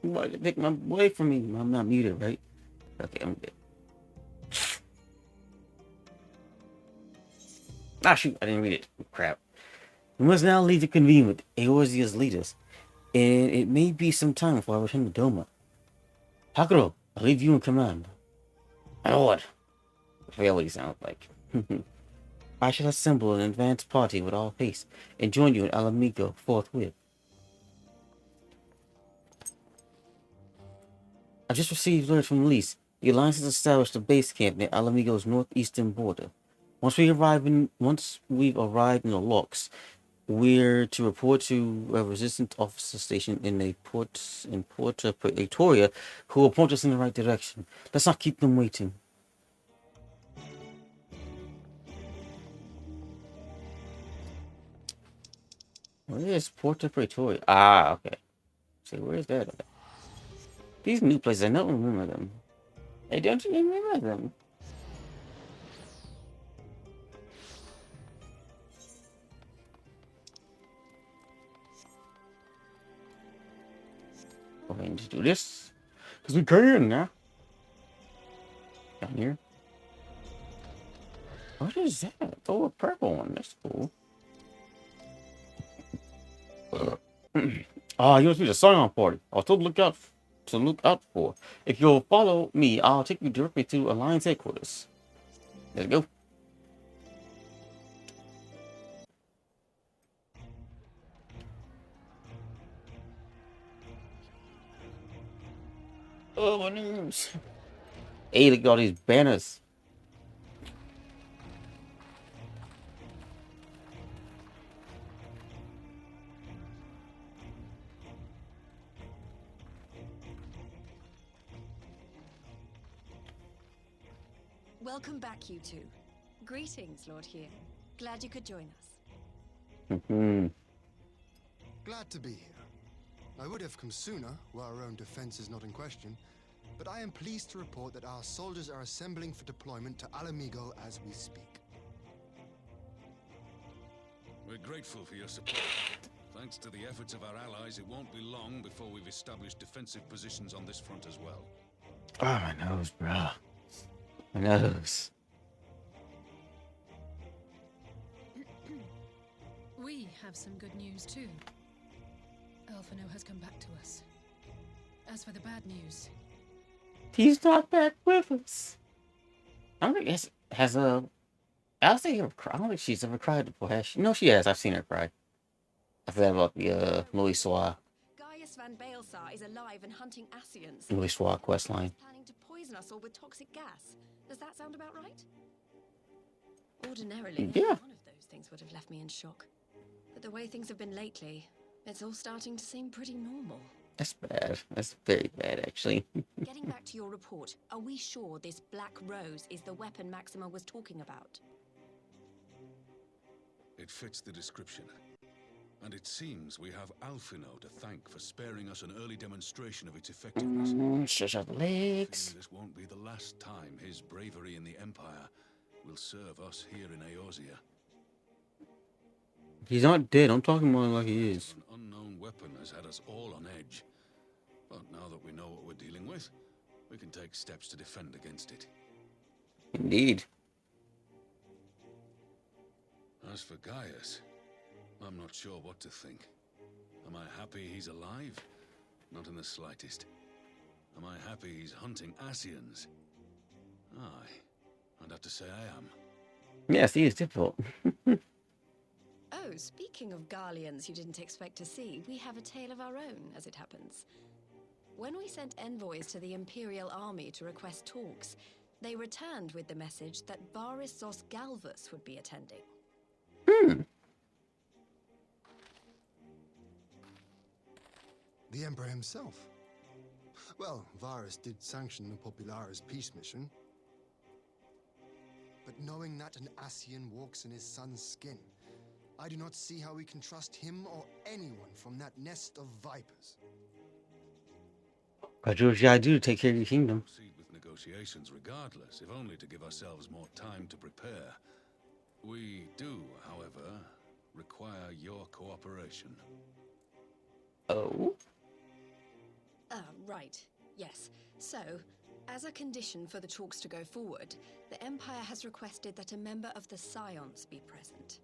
You wanted to take my boy from me. I'm not muted, right? Okay, I'm good. Ah, shoot, I didn't read it. Crap. We must now leave to convene with Eorzea's leaders, and it may be some time before I return to Doma. Hakuro, I'll leave you in command. My lord. I forget what he sounds like. I shall assemble an advance party with all haste and join you in Alamigo forthwith. I've just received word from Lise. The Alliance has established a base camp near Alamigo's northeastern border. Once we've arrived in the locks, we're to report to a resistance officer stationed in Porta Pretoria, who will point us in the right direction. Let's not keep them waiting. Where is Porta Pretoria? Ah, okay. See, where is that? These new places, I don't remember them. I don't remember them. We're going to do this. Because we can now. Down here. What is that? Oh, a purple one. That's cool. Oh, you must be the Scion party. I'll still look out for. If you'll follow me, I'll take you directly to Alliance headquarters. Let's go. Oh, my names. Hey, look at all these banners. Welcome back, you two. Greetings, Lord here. Glad you could join us. Glad to be here. I would have come sooner, where our own defense is not in question, but I am pleased to report that our soldiers are assembling for deployment to Alamigo as we speak. We're grateful for your support. Thanks to the efforts of our allies, it won't be long before we've established defensive positions on this front as well. Oh, my nose, bro. My nose. We have some good news too. Alphino has come back to us. As for the bad news, He's not back with us. I don't think I don't think she's ever cried before, has she? No, she has. I've seen her cry. I forgot about the Louis Soir Gaius van Baelsar is alive and hunting Ascians. quest line. Planning to poison us all with toxic gas. Does that sound about right? Ordinarily, Yeah. one of those things would have left me in shock. But the way things have been lately, it's all starting to seem pretty normal. That's bad. That's very bad, actually. Getting back to your report, are we sure this Black Rose is the weapon Maxima was talking about? It fits the description. And it seems we have Alphino to thank for sparing us an early demonstration of its effectiveness. Stretch out the legs. Feeling this won't be the last time his bravery in the Empire will serve us here in Eorzea. He's not dead. I'm talking about him like he is. An unknown weapon has had us all on edge. But now that we know what we're dealing with, we can take steps to defend against it. Indeed. As for Gaius, I'm not sure what to think. Am I happy he's alive? Not in the slightest. Am I happy he's hunting Ascians? Aye, I'd have to say I am. Yes, he is difficult. Oh, speaking of Garleans you didn't expect to see, we have a tale of our own, as it happens. When we sent envoys to the Imperial Army to request talks, they returned with the message that Varys Zos Galvus would be attending. The Emperor himself. Well, Varys did sanction the Popularis peace mission. But knowing that an Ascian walks in his son's skin, I do not see how we can trust him or anyone from that nest of vipers. Gotta do what you gotta do to take care of your kingdom. Proceed with negotiations regardless, if only to give ourselves more time to prepare. We do, however, require your cooperation. Oh? Right. Yes. So, as a condition for the talks to go forward, the Empire has requested that a member of the Scions be present.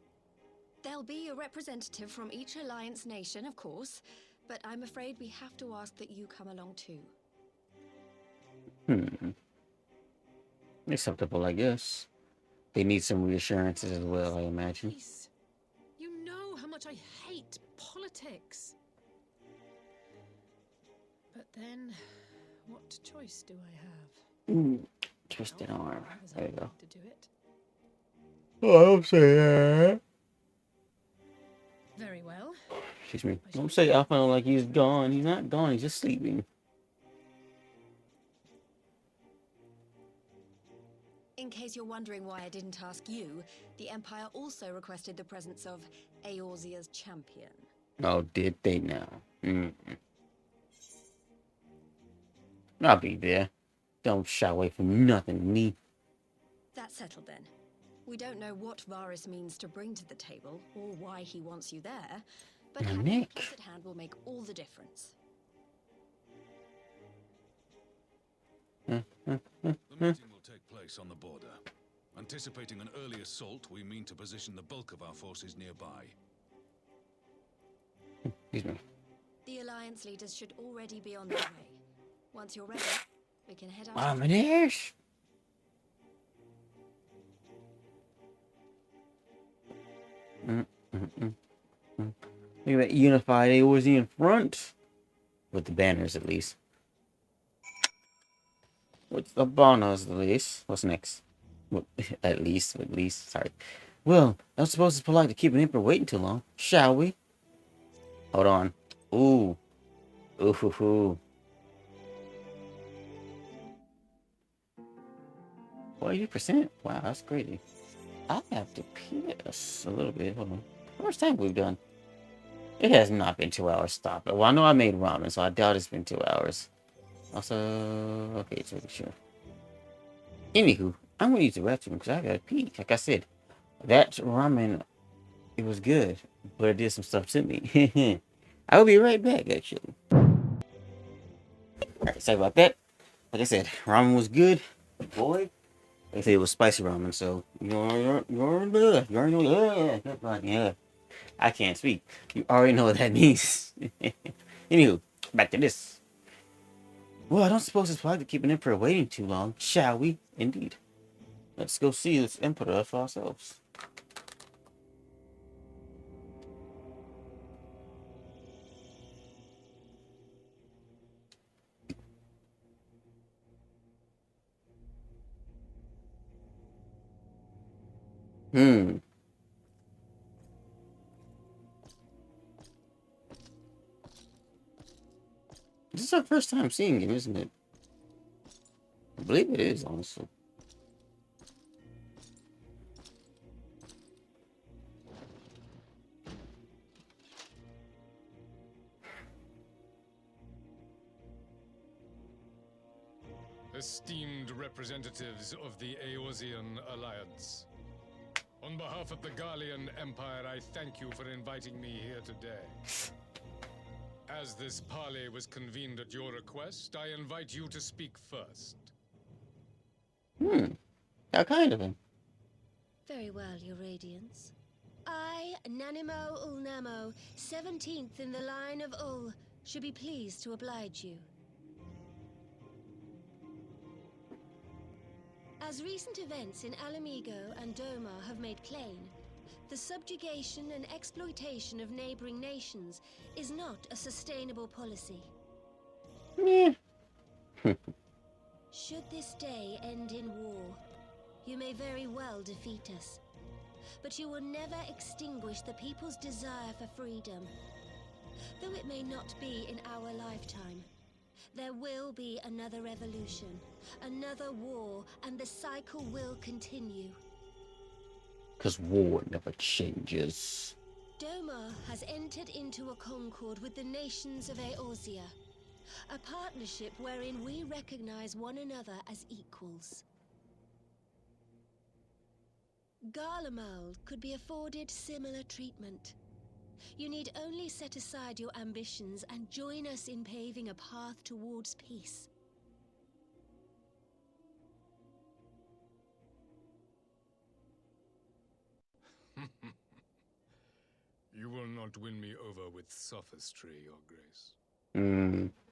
There'll be a representative from each alliance nation, of course, but I'm afraid we have to ask that you come along too. Acceptable, I guess. They need some reassurances as well, I imagine. Please. You know how much I hate politics. But then, what choice do I have? Twisted arm. There you go. To do it. Oh, I'm saying. Very well. Excuse me. Don't say Alpha like he's gone. He's not gone. He's just sleeping. In case you're wondering why I didn't ask you, the Empire also requested the presence of Eorzea's champion. Oh, did they now? I'll be there. Don't shy away from nothing, me. That's settled then. We don't know what Varys means to bring to the table, or why he wants you there, but having Nick. a piece at hand will make all the difference. The meeting will take place on the border. Anticipating an early assault, we mean to position the bulk of our forces nearby. Excuse me. The Alliance leaders should already be on their way. Once you're ready, we can head out. I'm an ash. Look at that unified AOZ in front. With the banners, at least. With the banners, at least. What's next? Well, at least. Sorry. Well, I don't suppose it's polite to keep an emperor waiting too long, shall we? Hold on. Ooh. Ooh, hoo, hoo. 40%? Wow, that's crazy. I have to piss a little bit. Hold on. How much time we've done? It has not been 2 hours. Stop it. Well, I know I made ramen, so I doubt it's been 2 hours. Also, okay, so sure. Anywho, I'm gonna use the restroom because I gotta pee. Like I said, that ramen, it was good, but it did some stuff to me. I will be right back, actually. Alright, sorry about that. Like I said, ramen was good. Boy, like I said, it was spicy ramen, so you already know. Yeah, I can't speak. You already know what that means. Anywho, back to this. Well, I don't suppose it's polite to keep an emperor waiting too long, shall we? Indeed. Let's go see this emperor for ourselves. This is our first time seeing him, isn't it? I believe it is, honestly. Esteemed representatives of the Eorzean Alliance. On behalf of the Garlean Empire, I thank you for inviting me here today. As this parley was convened at your request, I invite you to speak first. How kind of him. Very well, Your Radiance. I, Nanimo Ulnamo, 17th in the line of Ul, should be pleased to oblige you. As recent events in Alamigo and Doma have made plain, the subjugation and exploitation of neighboring nations is not a sustainable policy. Yeah. Should this day end in war, you may very well defeat us. But you will never extinguish the people's desire for freedom. Though it may not be in our lifetime, there will be another revolution, another war, and the cycle will continue. Because war never changes. Domar has entered into a concord with the nations of Eorzea, a partnership wherein we recognize one another as equals. Garlemald could be afforded similar treatment. You need only set aside your ambitions and join us in paving a path towards peace. You will not win me over with sophistry, Your Grace.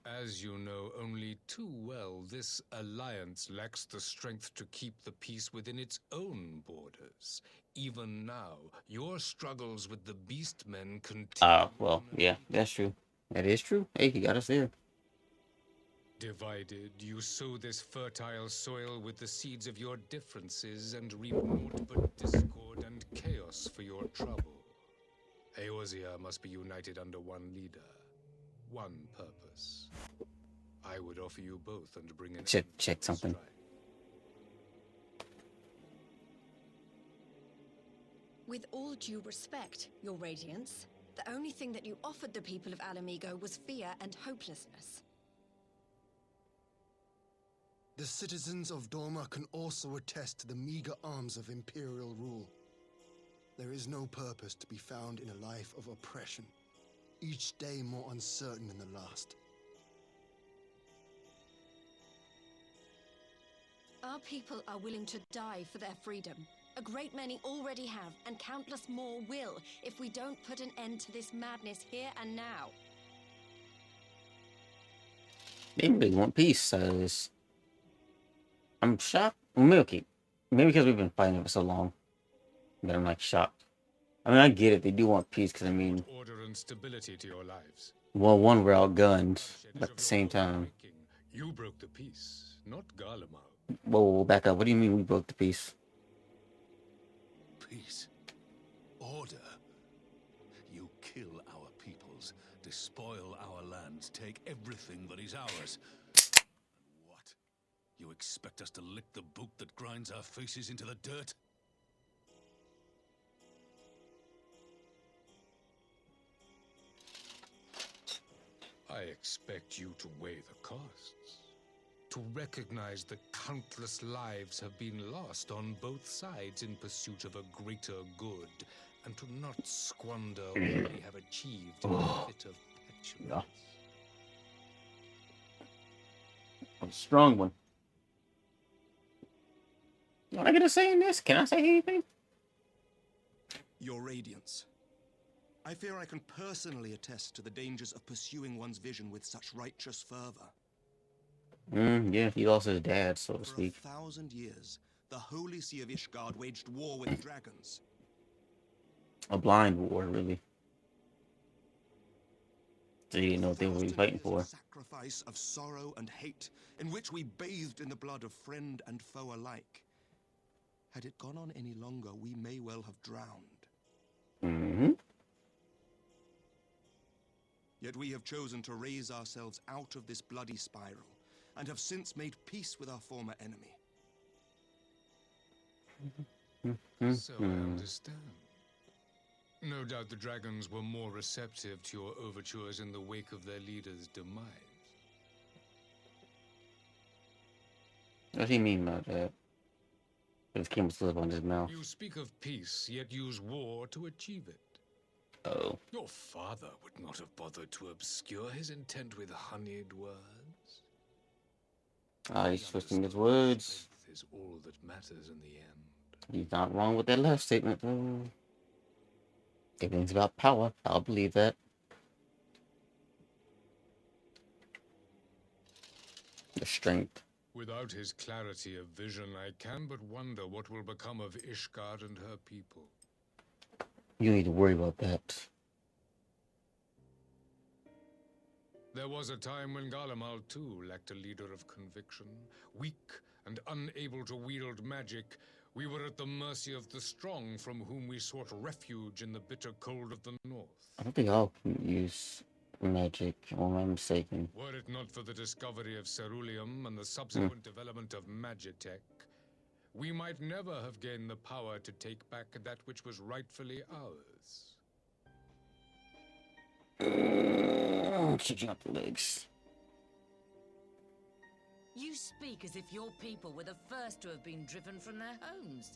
As you know only too well, this alliance lacks the strength to keep the peace within its own borders. Even now, your struggles with the Beastmen continue. Well, yeah, that's true. That is true. Hey, he got us there. Divided, you sow this fertile soil with the seeds of your differences and reap naught but discord and chaos for your trouble. Eorzea must be united under one leader, one purpose. I would offer you both and bring an check something. strife. With all due respect, Your Radiance, the only thing that you offered the people of Alamigo was fear and hopelessness. The citizens of Dorma can also attest to the meager arms of Imperial rule. There is no purpose to be found in a life of oppression, each day more uncertain than the last. Our people are willing to die for their freedom. A great many already have, and countless more will, if we don't put an end to this madness here and now. They really want peace, so I'm shocked. Well, maybe because we've been fighting for so long that I'm like shocked. I mean, I get it. They do want peace because I mean, Order and stability to your lives. well, one, we're outgunned, but at the same time, You broke the peace, not Garlemald. whoa, back up. What do you mean we broke the peace? Peace. Order. You kill our peoples, despoil our lands, take everything that is ours. And what? You expect us to lick the boot that grinds our faces into the dirt? I expect you to weigh the costs. To recognize the countless lives have been lost on both sides in pursuit of a greater good, and to not squander what we have achieved in a fit of petulance. A strong one. What I gotta say in this? Can I say anything? Your Radiance. I fear I can personally attest to the dangers of pursuing one's vision with such righteous fervor. Yeah, he lost his dad, so to speak. For 1,000 years, the Holy See of Ishgard waged war with dragons. A blind war, really. So you didn't know what they were really fighting for. Sacrifice of sorrow and hate, in which we bathed in the blood of friend and foe alike. Had it gone on any longer, we may well have drowned. Mm-hmm. Yet we have chosen to raise ourselves out of this bloody spiral, and have since made peace with our former enemy. So I understand. No doubt the dragons were more receptive to your overtures in the wake of their leader's demise. What do you mean by that? His king was slip on his mouth. You speak of peace, yet use war to achieve it. Oh. Your father would not have bothered to obscure his intent with honeyed words. Ah, he's twisting his words. Is all that matters in the end. He's not wrong with that last statement, though. Everything's about power. I'll believe that. The strength. Without his clarity of vision, I can but wonder what will become of Ishgard and her people. You need to worry about that. There was a time when Garlemald too lacked a leader of conviction. Weak and unable to wield magic, we were at the mercy of the strong, from whom we sought refuge in the bitter cold of the north. I don't think I'll use magic, or am I mistaken? Were it not for the discovery of ceruleum and the subsequent development of magitech, we might never have gained the power to take back that which was rightfully ours. Kicking up the legs. You speak as if your people were the first to have been driven from their homes.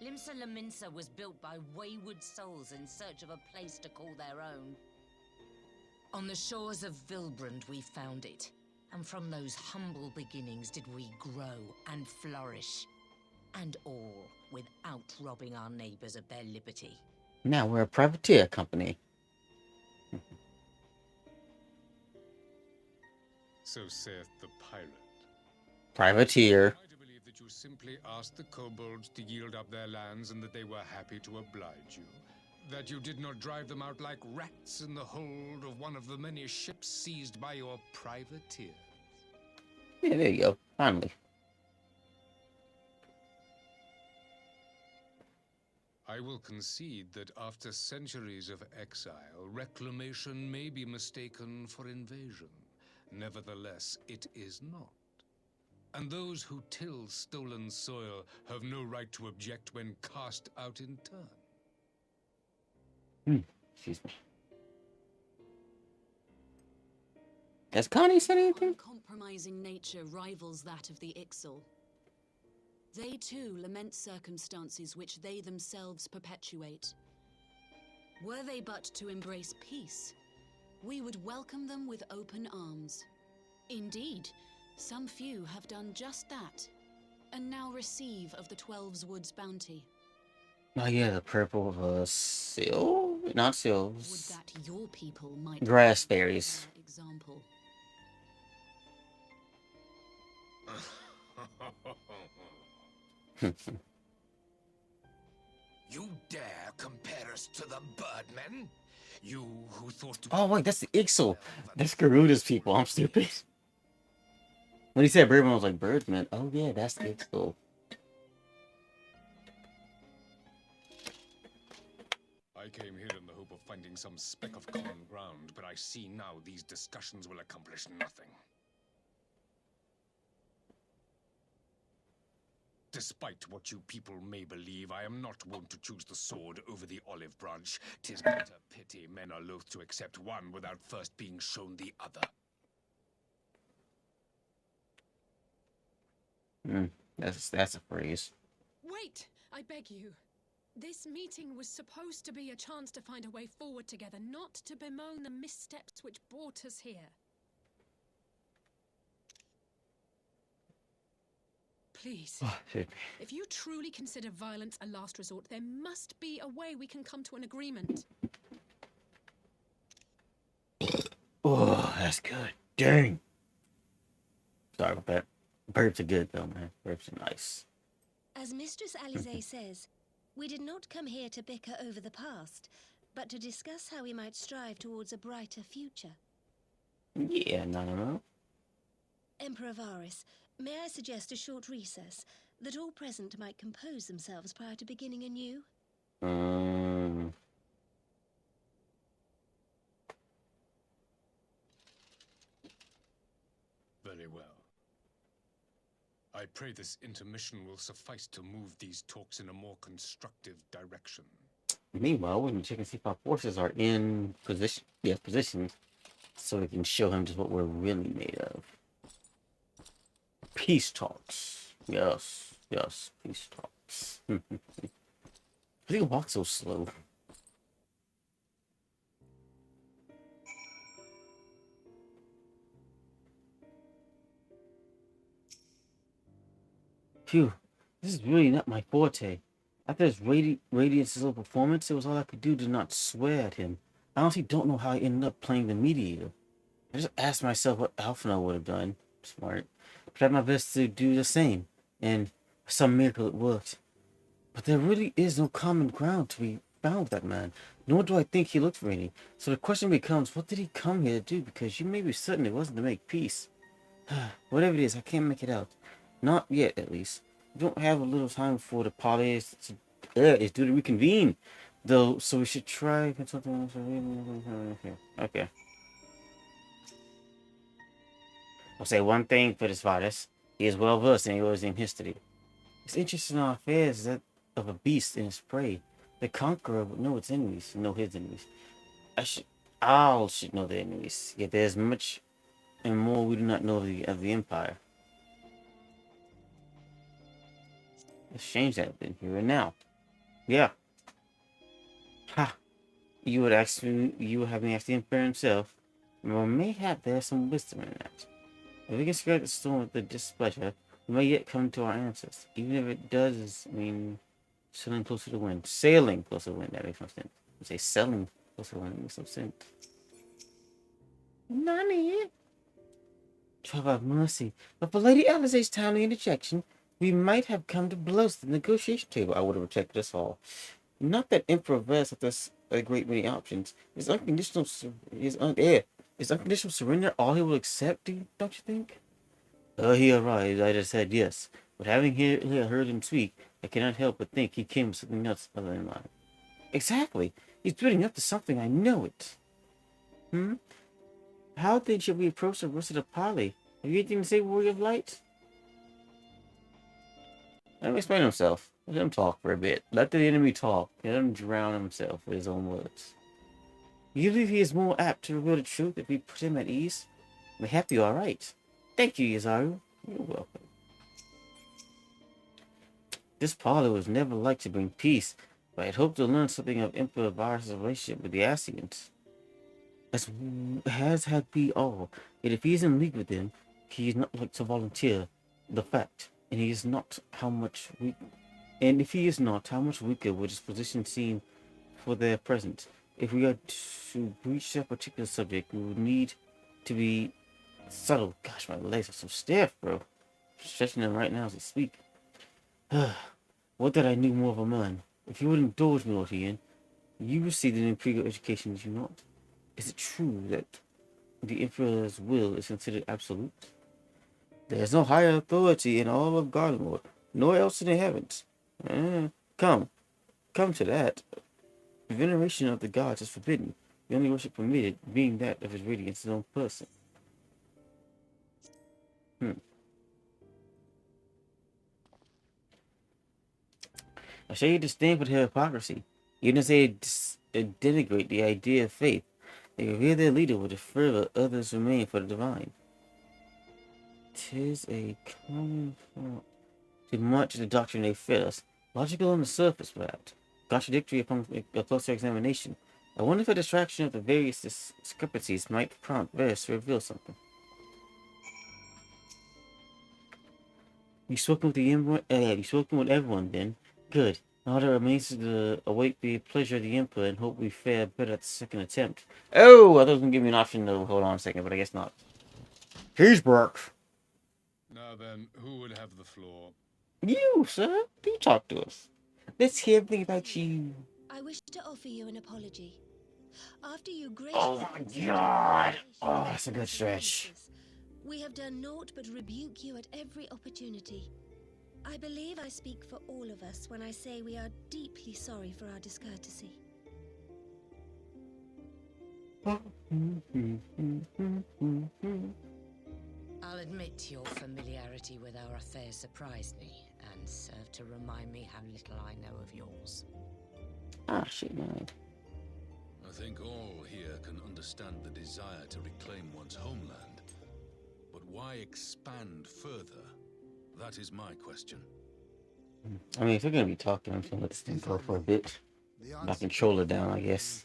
Limsa Laminsa was built by wayward souls in search of a place to call their own. On the shores of Vilbrand we found it, and from those humble beginnings did we grow and flourish. And all without robbing our neighbors of their liberty. Now we're a privateer company. So saith the pirate. Privateer. I believe that you simply asked the kobolds to yield up their lands and that they were happy to oblige you. That you did not drive them out like rats in the hold of one of the many ships seized by your privateers. Yeah, there you go. Finally. I will concede that after centuries of exile, reclamation may be mistaken for invasion. Nevertheless, it is not. And those who till stolen soil have no right to object when cast out in turn. Excuse me. Has Connie said anything? Uncompromising nature rivals that of the Ixal. They too lament circumstances which they themselves perpetuate. Were they but to embrace peace, we would welcome them with open arms. Indeed, some few have done just that, and now receive of the 12's Woods bounty. Oh yeah, the purple seal? Not seals. Would that your people might Grass fairies. Example. You dare compare us to the Birdmen? You who thought to... Oh wait, that's the Ixal. That's Garuda's people. I'm stupid. When he said Birdman, I was like, Birdman? Oh yeah, that's the Ixal. I came here in the hope of finding some speck of common ground, but I see now these discussions will accomplish nothing. Despite what you people may believe, I am not wont to choose the sword over the olive branch. 'Tis but a pity men are loath to accept one without first being shown the other. That's a phrase. Wait, I beg you. This meeting was supposed to be a chance to find a way forward together, not to bemoan the missteps which brought us here. Please, if you truly consider violence a last resort, there must be a way we can come to an agreement. Oh, that's good. Dang. Sorry about that. Burps are good though, man. Burps are nice. As Mistress Alize says, we did not come here to bicker over the past, but to discuss how we might strive towards a brighter future. Yeah, no. Emperor Varys, may I suggest a short recess, that all present might compose themselves prior to beginning anew? Very well. I pray this intermission will suffice to move these talks in a more constructive direction. Meanwhile, we're gonna check and see if our forces are in position. Yeah, position. So we can show him just what we're really made of. Peace talks. Yes, peace talks. I think it walks so slow. Phew, this is really not my forte. After his Radiance's little performance, it was all I could do to not swear at him. I honestly don't know how I ended up playing the mediator. I just asked myself what Alphinaud would have done. Smart. Tried my best to do the same, and for some miracle it worked. But there really is no common ground to be found with that man, nor do I think he looked for any. So the question becomes, what did he come here to do? Because you may be certain it wasn't to make peace. Whatever it is, I can't make it out. Not yet, at least. We don't have a little time for the party is due to reconvene, though, so we should try consulting. Okay. I'll say one thing for this Varys. He is well versed in Eorzean history. His interest in our affairs is that of a beast in its prey. The conqueror would know its enemies, know his enemies. all should know their enemies. Yet there's much and more we do not know of the Empire. Let's change that then, here and now. Yeah. Ha! You would have me ask the Emperor himself. Well, mayhap there's some wisdom in that. If we can scare the storm with the displeasure, we may yet come to our answers. Even if it does mean sailing closer to the wind. Sailing closer to the wind, that makes no sense. I say sailing closer to the wind, makes no sense. Nani? Trouble have mercy. But for Lady Alizé's timely interjection, we might have come to blows at the negotiation table. I would have protected us all. Not that Emperor Vez left us a great many options. His unconditional surrender all he will accept, don't you think? He arrived, I just said yes. But having heard him speak, I cannot help but think he came with something else other than mine. Exactly. He's building up to something, I know it. How then should we approach the rest of the parley? Have you anything to say, Warrior of Light? Let him explain himself. Let him talk for a bit. Let the enemy talk. Let him drown himself with his own words. You believe he is more apt to reveal the truth if we put him at ease? Mayhap you are right. Thank you, Yazaru. You're welcome. This parley was never like to bring peace, but I had hoped to learn something of Emperor Varus' relationship with the Ascians. As had we all. Yet if he is in league with them, he is not like to volunteer the fact, and he is not how much how much weaker would his position seem for their present? If we are to breach that particular subject, we would need to be subtle. Gosh, my legs are so stiff, bro. I'm stretching them right now as I speak. Would that I knew more of a man. If you would indulge me, Lord Ian, you received an imperial education, did you not? Is it true that the Emperor's will is considered absolute? There is no higher authority in all of Garlemald, nor else in the heavens. Come to that. Veneration of the gods is forbidden. The only worship permitted being that of his radiance, his own person. I show you disdain for their hypocrisy. Even as they denigrate the idea of faith, they revere their leader with the fervor others remain for the divine. 'Tis a common fault to much of the doctrine they fed us, logical on the surface, perhaps, contradictory upon a closer examination. I wonder if a distraction of the various discrepancies might prompt Varus to reveal something. You've spoken with everyone, then? Good. Now there remains to await the pleasure of the Emperor and hope we fare better at the second attempt. Oh, I thought it was going to give me an option to hold on a second, but I guess not. He's back. Now then, who would have the floor? You, sir. You talk to us. Let's hear everything about you. I wish to offer you an apology. After you Oh my god! Oh, that's a good stretch. We have done naught but rebuke you at every opportunity. I believe I speak for all of us when I say we are deeply sorry for our discourtesy. I'll admit your familiarity with our affairs surprised me, and served to remind me how little I know of yours. Ah, shit, man. I think all here can understand the desire to reclaim one's homeland. But why expand further? That is my question. I mean, if we're going to be talking, I'm just going to let this thing go for a bit. My controller down, I guess.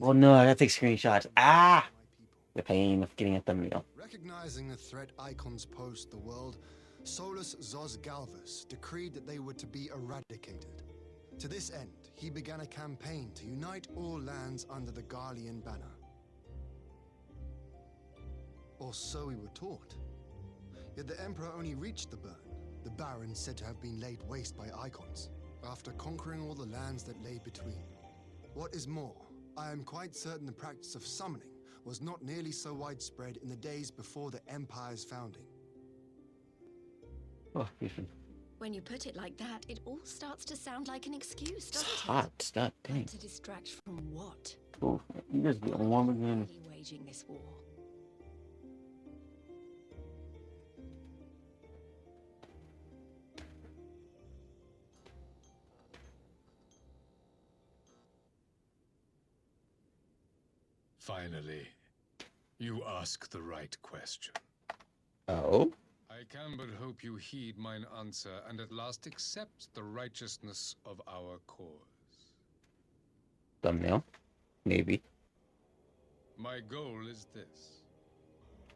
Oh no, I got to take screenshots. Ah! The pain of getting a thumbnail. Recognizing the threat icons pose to the world, Solus Zos Galvus decreed that they were to be eradicated. To this end, he began a campaign to unite all lands under the Garlean banner. Or so we were taught. Yet the Emperor only reached the burn, the Baron said to have been laid waste by icons, after conquering all the lands that lay between. What is more, I am quite certain the practice of summoning was not nearly so widespread in the days before the Empire's founding. Oh, excuse me. When you put it like that, it all starts to sound like an excuse, doesn't It's hot. God dang. To distract from what? Oh, you guys getting warm again. Waging this war. Finally, you ask the right question. Oh? I can but hope you heed mine answer and at last accept the righteousness of our cause. Thumbnail? Maybe. My goal is this: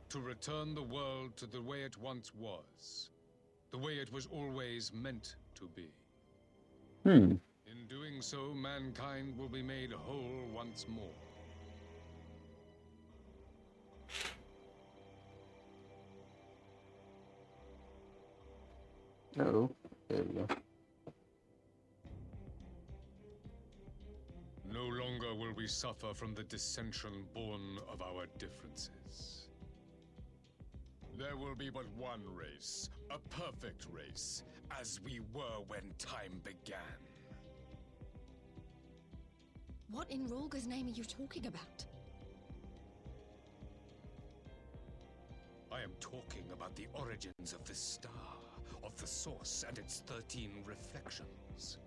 to return the world to the way it once was, the way it was always meant to be. Hmm. In doing so, mankind will be made whole once more. Oh, there we go. No longer will we suffer from the dissension born of our differences. There will be but one race, a perfect race, as we were when time began. What in Rolga's name are you talking about? I am talking about the origins of this star, of the source and its 13 reflections.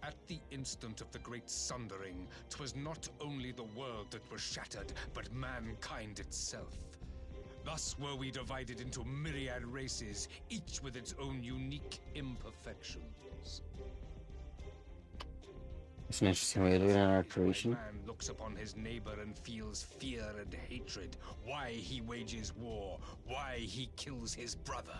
At the instant of the great sundering, 'twas not only the world that was shattered, but mankind itself. Thus were we divided into myriad races, each with its own unique imperfections. It's an interesting way to look at our creation. Man looks upon his neighbor and feels fear and hatred. Why he wages war, why he kills his brother.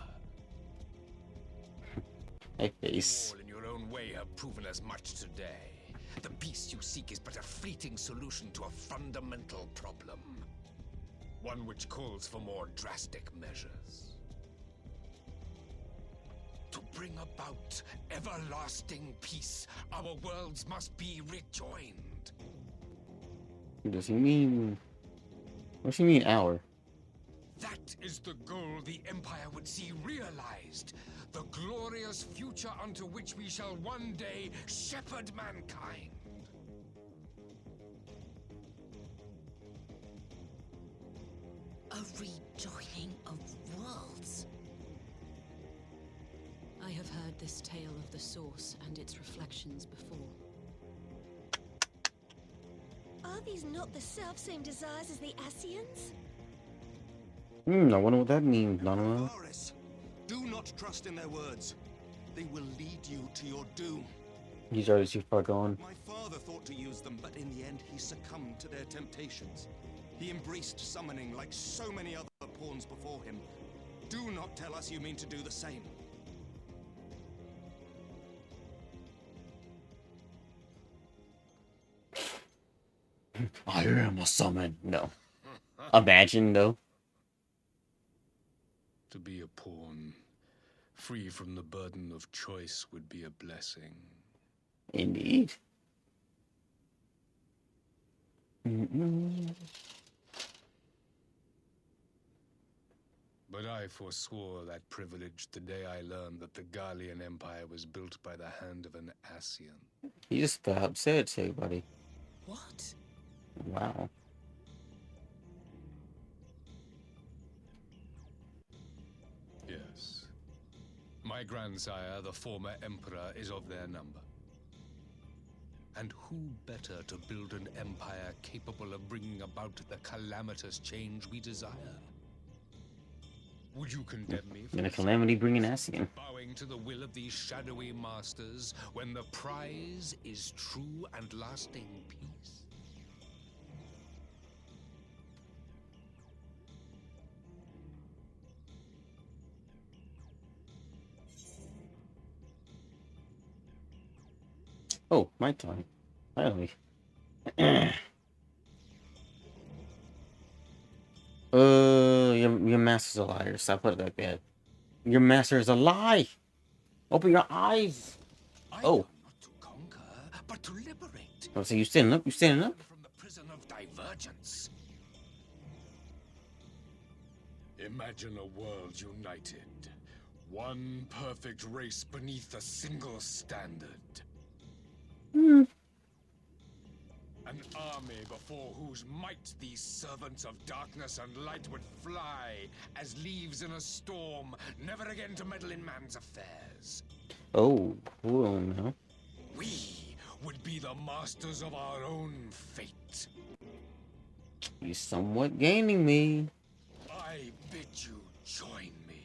Hey, face. You all in your own way have proven as much today. The peace you seek is but a fleeting solution to a fundamental problem. One which calls for more drastic measures. To bring about everlasting peace, our worlds must be rejoined. What does he mean? What does he mean, our? That is the goal the Empire would see realized. The glorious future unto which we shall one day shepherd mankind. A rejoining of worlds. I have heard this tale of the source and its reflections before. Are these not the self-same desires as the Ascians? I wonder what that means, Donovan. Varys, do not trust in their words. They will lead you to your doom. He's already too far gone. My father thought to use them, but in the end he succumbed to their temptations. He embraced summoning like so many other pawns before him. Do not tell us you mean to do the same. I am a summon. No. Imagine, though. To be a pawn, free from the burden of choice, would be a blessing. Indeed. But I forswore that privilege the day I learned that the Gallian Empire was built by the hand of an Ascian. You just about said it to everybody. What? Wow. Yes. My grandsire, the former emperor, is of their number. And who better to build an empire capable of bringing about the calamitous change we desire? Would you condemn me for In a calamity bringing Ascian. bowing to the will of these shadowy masters when the prize is true and lasting peace? Oh, my time. Finally. Your master's a liar. Stop putting it like that. Your master is a lie. Open your eyes. Oh. Not to conquer, but to liberate. Oh, so you standing up? You standing up? From the prison of divergence. Imagine a world united. One perfect race beneath a single standard. An army before whose might these servants of darkness and light would fly as leaves in a storm, never again to meddle in man's affairs. Oh, hold on now. We would be the masters of our own fate. He's somewhat gaining me. I bid you join me,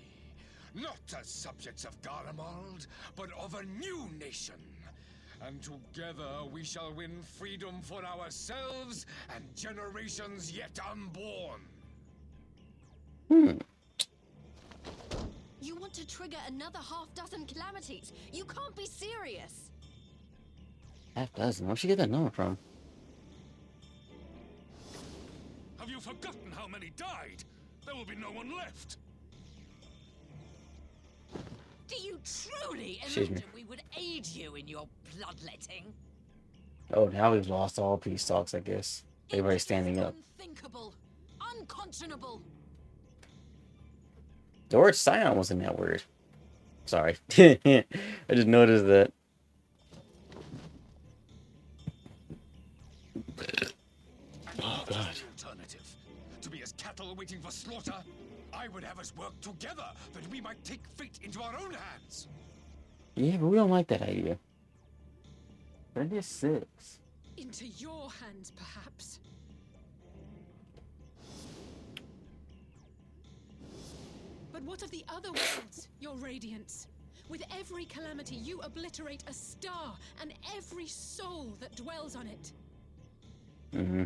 not as subjects of Garlemald, but of a new nation. And together we shall win freedom for ourselves and generations yet unborn. You want to trigger another half-dozen calamities? You can't be serious! Half dozen? Where'd she get that number from? Have you forgotten how many died? There will be no one left. Do you truly Excuse me. imagine we would aid you in your bloodletting? Oh, now we've lost all peace talks, I guess. Everybody's standing up. Unthinkable. Unconscionable. The word scion wasn't that word. Sorry. I just noticed that. Oh, God. Alternative. To be as cattle waiting for slaughter, I would have us work together that we might take fate into our own hands. Yeah, but we don't like that idea. That is 6. Into your hands, perhaps. But what of the other worlds, your radiance? With every calamity, you obliterate a star and every soul that dwells on it. Mm-hmm.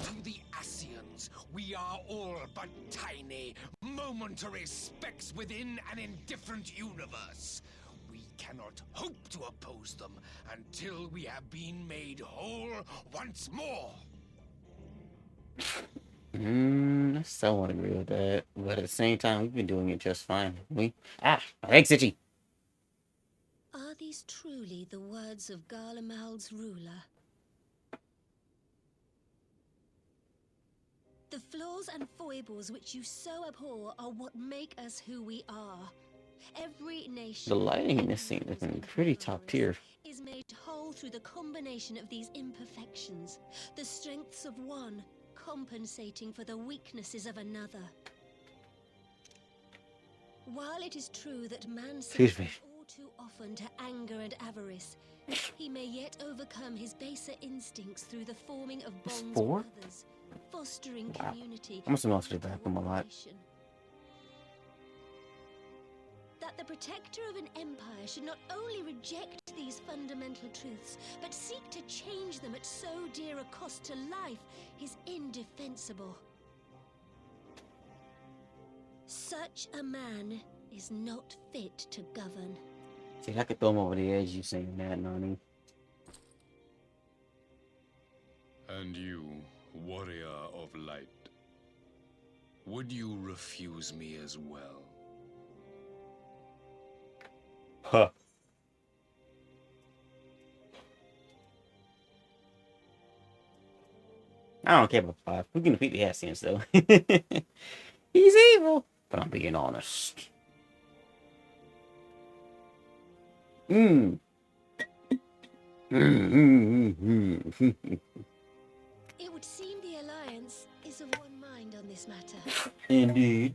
To the Ascians, we are all but tiny, momentary specks within an indifferent universe. We cannot hope to oppose them until we have been made whole once more. I still won't agree with that. But at the same time, we've been doing it just fine. My leg's itchy. Are these truly the words of Garlemald's ruler? The flaws and foibles which you so abhor are what make us who we are. Every nation, The lighting in this scene is pretty top tier. is made whole through the combination of these imperfections, the strengths of one compensating for the weaknesses of another. While it is true that man Excuse me. succumbs all too often to anger and avarice, he may yet overcome his baser instincts through the forming of bonds 4? with others, fostering Wow. community. I must have lost it back from a lot. cooperation. That the protector of an empire should not only reject these fundamental truths, but seek to change them at so dear a cost to life is indefensible. Such a man is not fit to govern. See, I could throw him over the edge, you saying that, Nani. And you, warrior of light, would you refuse me as well? Huh. I don't care about 5. We can defeat the Ascians, though. He's evil, but I'm being honest. It would seem the Alliance is of one mind on this matter. Indeed.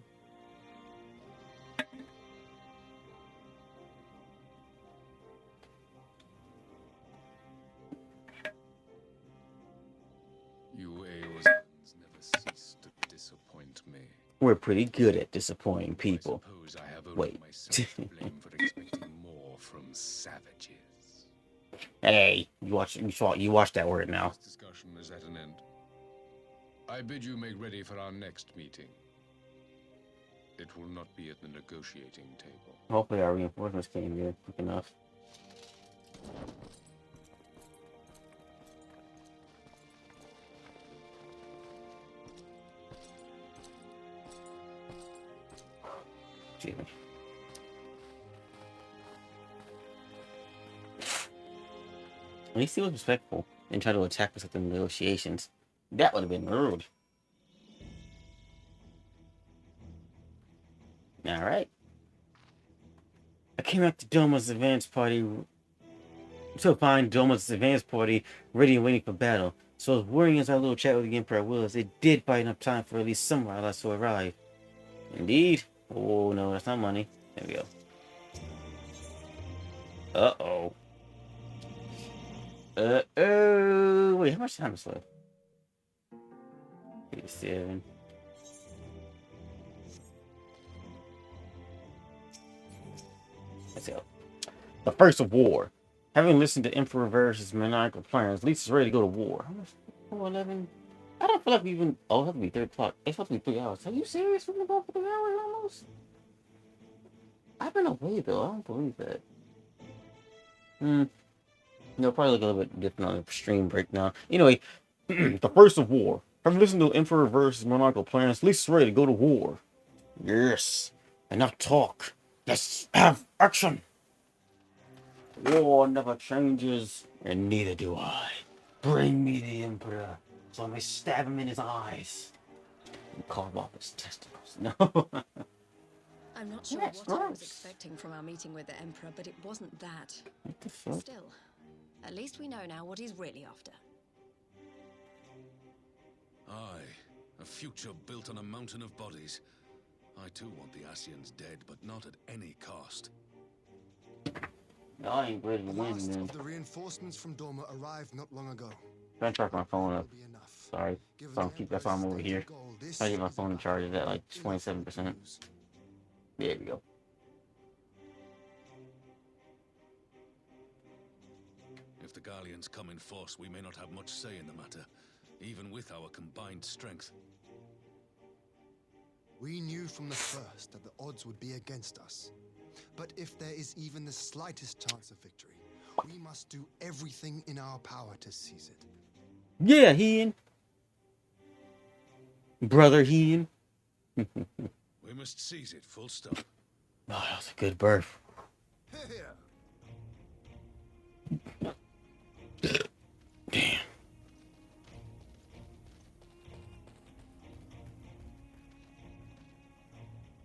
You Aeozans never cease to disappoint me. We're pretty good at disappointing people. I suppose I have only Wait. myself to blame for expecting more from savages. Hey, you watch that word now. This discussion is at an end. I bid you make ready for our next meeting. It will not be at the negotiating table. Hopefully our reinforcements came here quick enough. Excuse me. At least he was respectful and tried to attack us at the negotiations. That would have been rude. Alright. I came out to Doma's advance party to find Doma's advance party ready and waiting for battle. So as worrying as our little chat with the Emperor was, it did buy enough time for at least some allies to arrive. Indeed. Oh no, that's not money. There we go. Uh-oh. Uh-oh. wait, how much time is left? 87. Let's go. The First of War. Having listened to Emperor Varys' maniacal plans, Lisa's ready to go to war. How much? 4:11? I don't feel like we even. Oh, it has to be 3 o'clock. It's supposed to be 3 hours. Are you serious? We've been going for 3 hours almost? I've been away though. I don't believe that. They'll probably look a little bit different on the stream breakdown. Anyway, the First of War. Having listened to Emperor Varys' maniacal plans, Lisa's ready to go to war. Yes. Enough talk. Let's have action. War never changes, and neither do I. Bring me the Emperor, so I may stab him in his eyes and carve off his testicles. No. I'm not sure That's what I was gross. expecting from our meeting with the Emperor, but it wasn't that. What the fuck? Still, at least we know now what he's really after. Aye, a future built on a mountain of bodies. I too want the Ascians dead, but not at any cost. I ain't ready to The win, last man. of the reinforcements from Dorma arrived not long ago. Trying to charge my phone up. Sorry. So that's why I'm over here. I get my phone charged at like 27%. There we go. If the Gallians come in force, we may not have much say in the matter, even with our combined strength. We knew from the first that the odds would be against us. But if there is even the slightest chance of victory, we must do everything in our power to seize it. Yeah, Hean. Brother Hean. We must seize it, full stop. Oh, that was a good birth. Damn.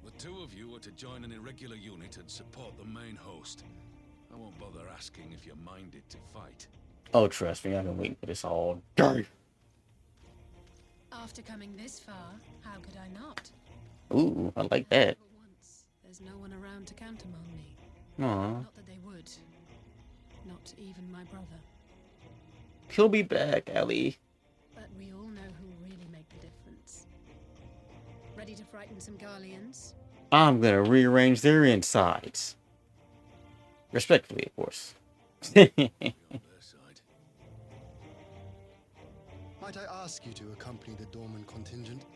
The two of you are to join an irregular unit and support the main host. I won't bother asking if you're minded to fight. Oh, trust me, I've been waiting for this all day. After coming this far, how could I not? Ooh, I like that. There's no one around to countermand me. Aw. Not that they would. Not even my brother. He'll be back, Ellie. But we all know who really make the difference. Ready to frighten some Garleans? I'm gonna rearrange their insides. Respectfully, of course. Might I ask you to accompany the Dorman contingent?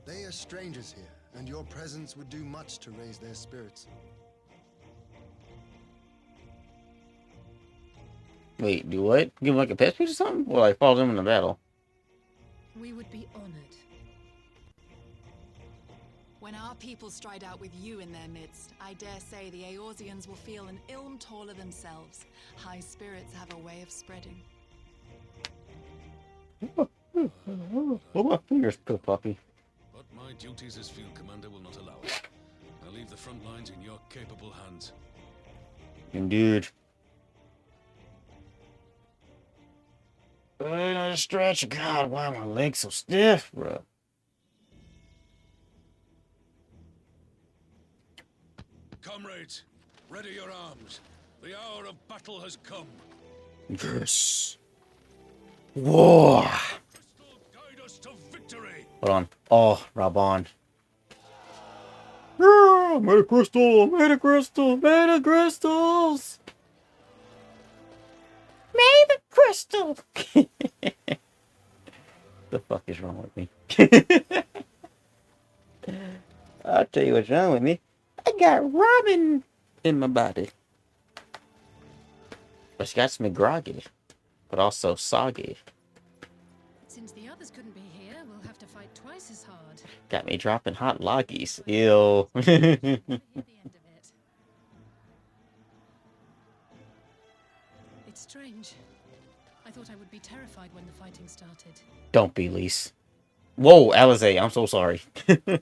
They are strangers here, and your presence would do much to raise their spirits. Wait, do what? Give them like a pet speech or something? Or like follow them in the battle? We would be honored. When our people stride out with you in their midst, I dare say the Eorzeans will feel an ilm taller themselves. High spirits have a way of spreading. Oh, my fingers, good puppy. But my duties as field commander will not allow it. I'll leave the front lines in your capable hands. Indeed. Another stretch. God, why are my legs so stiff, bro? Comrades, ready your arms. The hour of battle has come. Yes. War. Guide us to victory. Hold on. Oh, Raban. Yeah, made a crystal, made a crystal, made a crystals. Made the crystal. The fuck is wrong with me? I'll tell you what's wrong with me. I got ramen in my body. But she got some groggy, but also soggy. Since the others couldn't be here, we'll have to fight twice as hard. Got me dropping hot loggies. Ew. It's strange. I thought I would be terrified when the fighting started. Don't be, Lise. Whoa, Alizé, I'm so sorry. I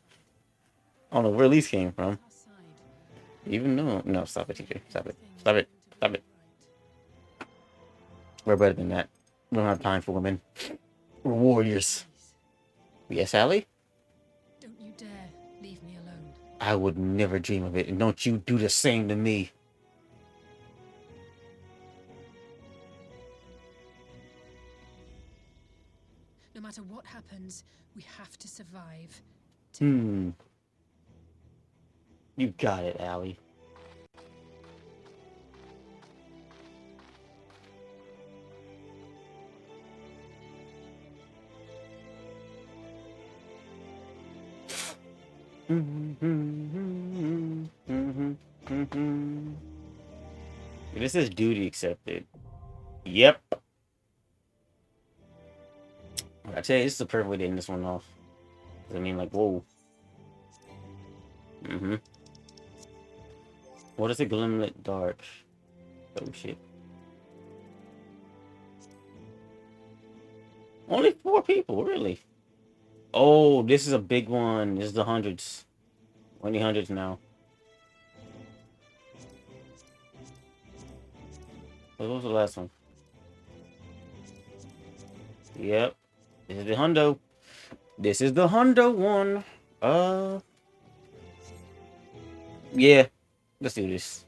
don't know where Lise came from. Even though... No, stop it, TJ. Stop it. Stop it. Stop it. We're better than that. We don't have time for women. We're warriors. Yes, Allie? Don't you dare leave me alone. I would never dream of it, and don't you do the same to me. matter what happens, we have to survive. You got it, Allie. This is duty accepted. Yep. I tell you, this is the perfect way to end this one off. I mean, like, whoa. What is a glimlet dark? Oh shit. Only 4 people, really? Oh, this is a big one. This is the hundreds. 20 hundreds now. What was the last one? Yep. This is the hundo. This is the hundo one. Yeah. Let's do this.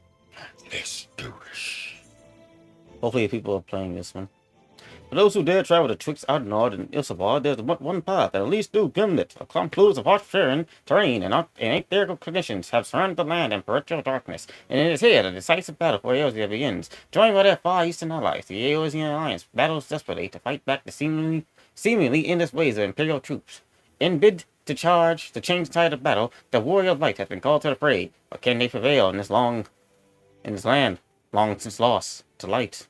Let's do this. Hopefully people are playing this one. For those who dare travel the twixt Outnord and Ilsabard, there's but one path, and at least 2 gimlets, a confluence of harsh terrain and aetherical conditions have surrounded the land in perpetual darkness, and it is here the decisive battle for Eosia begins. Joined by their far eastern allies, the Eosian Alliance battles desperately to fight back the seemingly endless waves of Imperial troops. In bid to charge the change tide of battle, the warrior of light has been called to the fray, but can they prevail in this land, long since lost to light?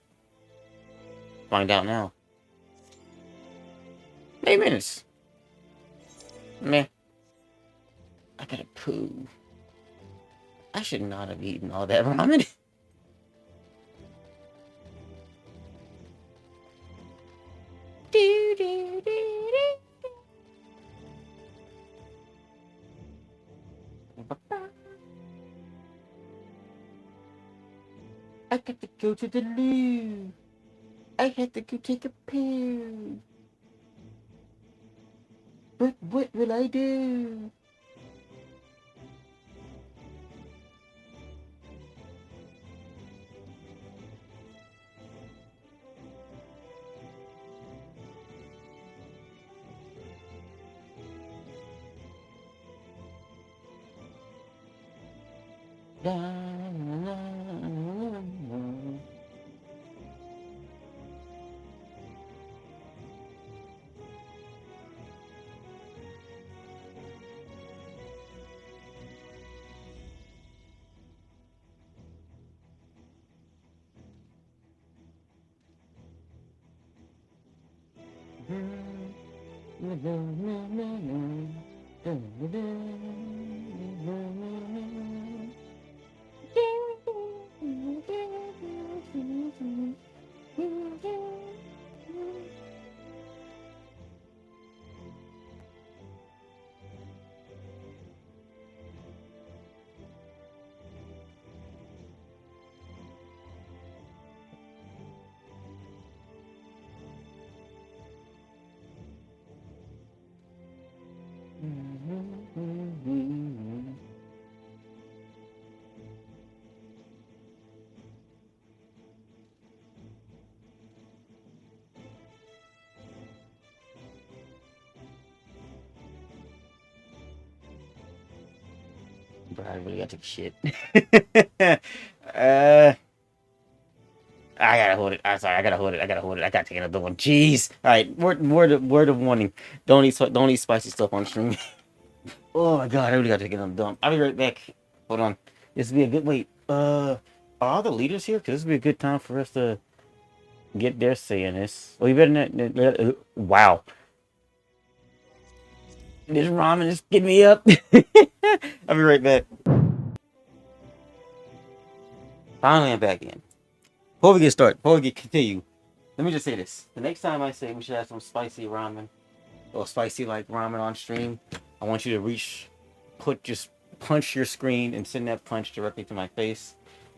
Find out now. 8 minutes. Meh. I gotta poo. I should not have eaten all that ramen. I got to go to the loo. I had to go take a poo. But what will I do? La, la, la, la. Bro, I really gotta take a shit. I gotta hold it. I'm sorry, I gotta hold it. I gotta take another one. Jeez. Alright, word of warning. Don't eat spicy stuff on stream. Oh my god, I really gotta take another dump. I'll be right back. Hold on. This will be a good wait. Are all the leaders here? Because this will be a good time for us to get their say in this. Well, you better not. Wow. This ramen is getting me up. I'll be right back. Finally, I'm back in. Before we get started, continue, let me just say this. The next time I say we should have some spicy ramen, or spicy like ramen on stream, I want you to just punch your screen and send that punch directly to my face.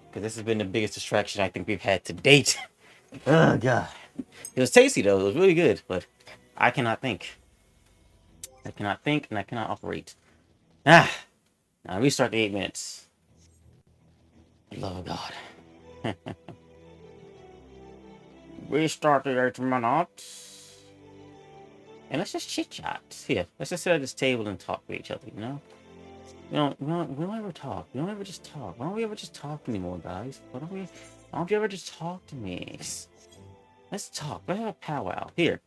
Because this has been the biggest distraction I think we've had to date. Oh, God. It was tasty, though. It was really good. But I cannot think. I cannot think, and I cannot operate. Now restart the 8 minutes. For the love of God. Restart the 8 minutes. And let's just chit-chat. Here, let's just sit at this table and talk to each other, you know? We don't ever talk. We don't ever just talk. Why don't we ever just talk anymore, guys? Why don't you ever just talk to me? Let's talk. Let's have a powwow. Here,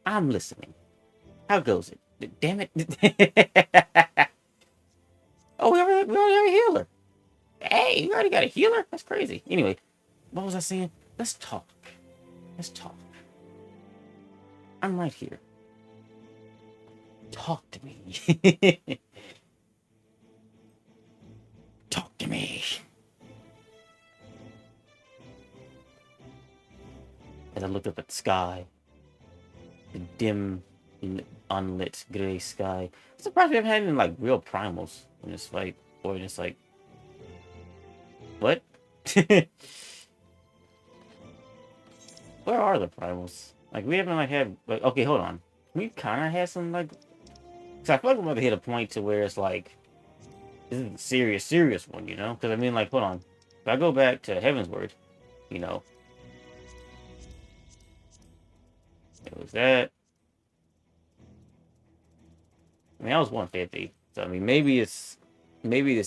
I'm listening. How goes it? Damn it. Oh, we already have a healer. Hey, we already got a healer? That's crazy. Anyway, what was I saying? Let's talk. Let's talk. I'm right here. Talk to me. Talk to me. As I looked up at the sky, the dim, unlit gray sky. I'm surprised we haven't had any like real primals in this fight, or just like, what? Where are the primals? Like we haven't like had like, okay, hold on. We kind of had some like, cause I feel like we're about to hit a point to where it's like, this is a serious one, you know? Because I mean, like, hold on. If I go back to Heaven's Word, you know, it was that. I mean, I was 150. So I mean, maybe this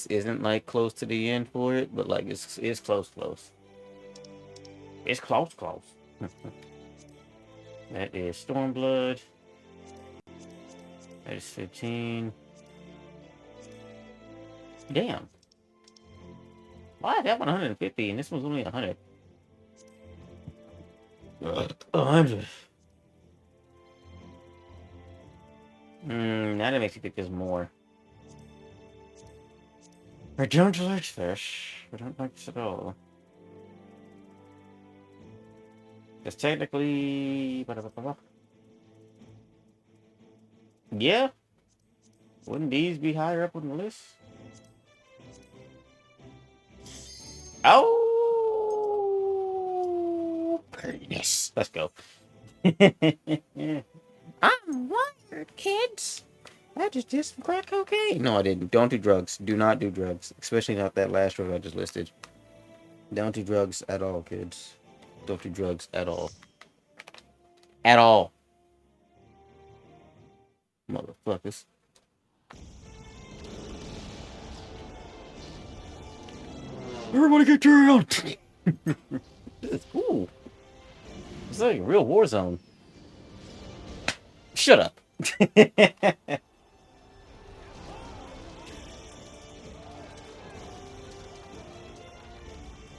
isn't like close to the end for it, but like it's close. It's close. That is Stormblood. That is 15. Damn. Why is that one 150 and this one's only 100? 100. Now that makes me think there's more. I don't like this. I don't like this at all. Because technically... Yeah. Wouldn't these be higher up on the list? Oh! Yes. Let's go. I'm wired, kids. I just did some crack cocaine. No, I didn't. Don't do drugs. Do not do drugs. Especially not that last drug I just listed. Don't do drugs at all, kids. Don't do drugs at all. At all. Motherfuckers. Everybody get down! It's cool. It's like a real war zone. Shut up.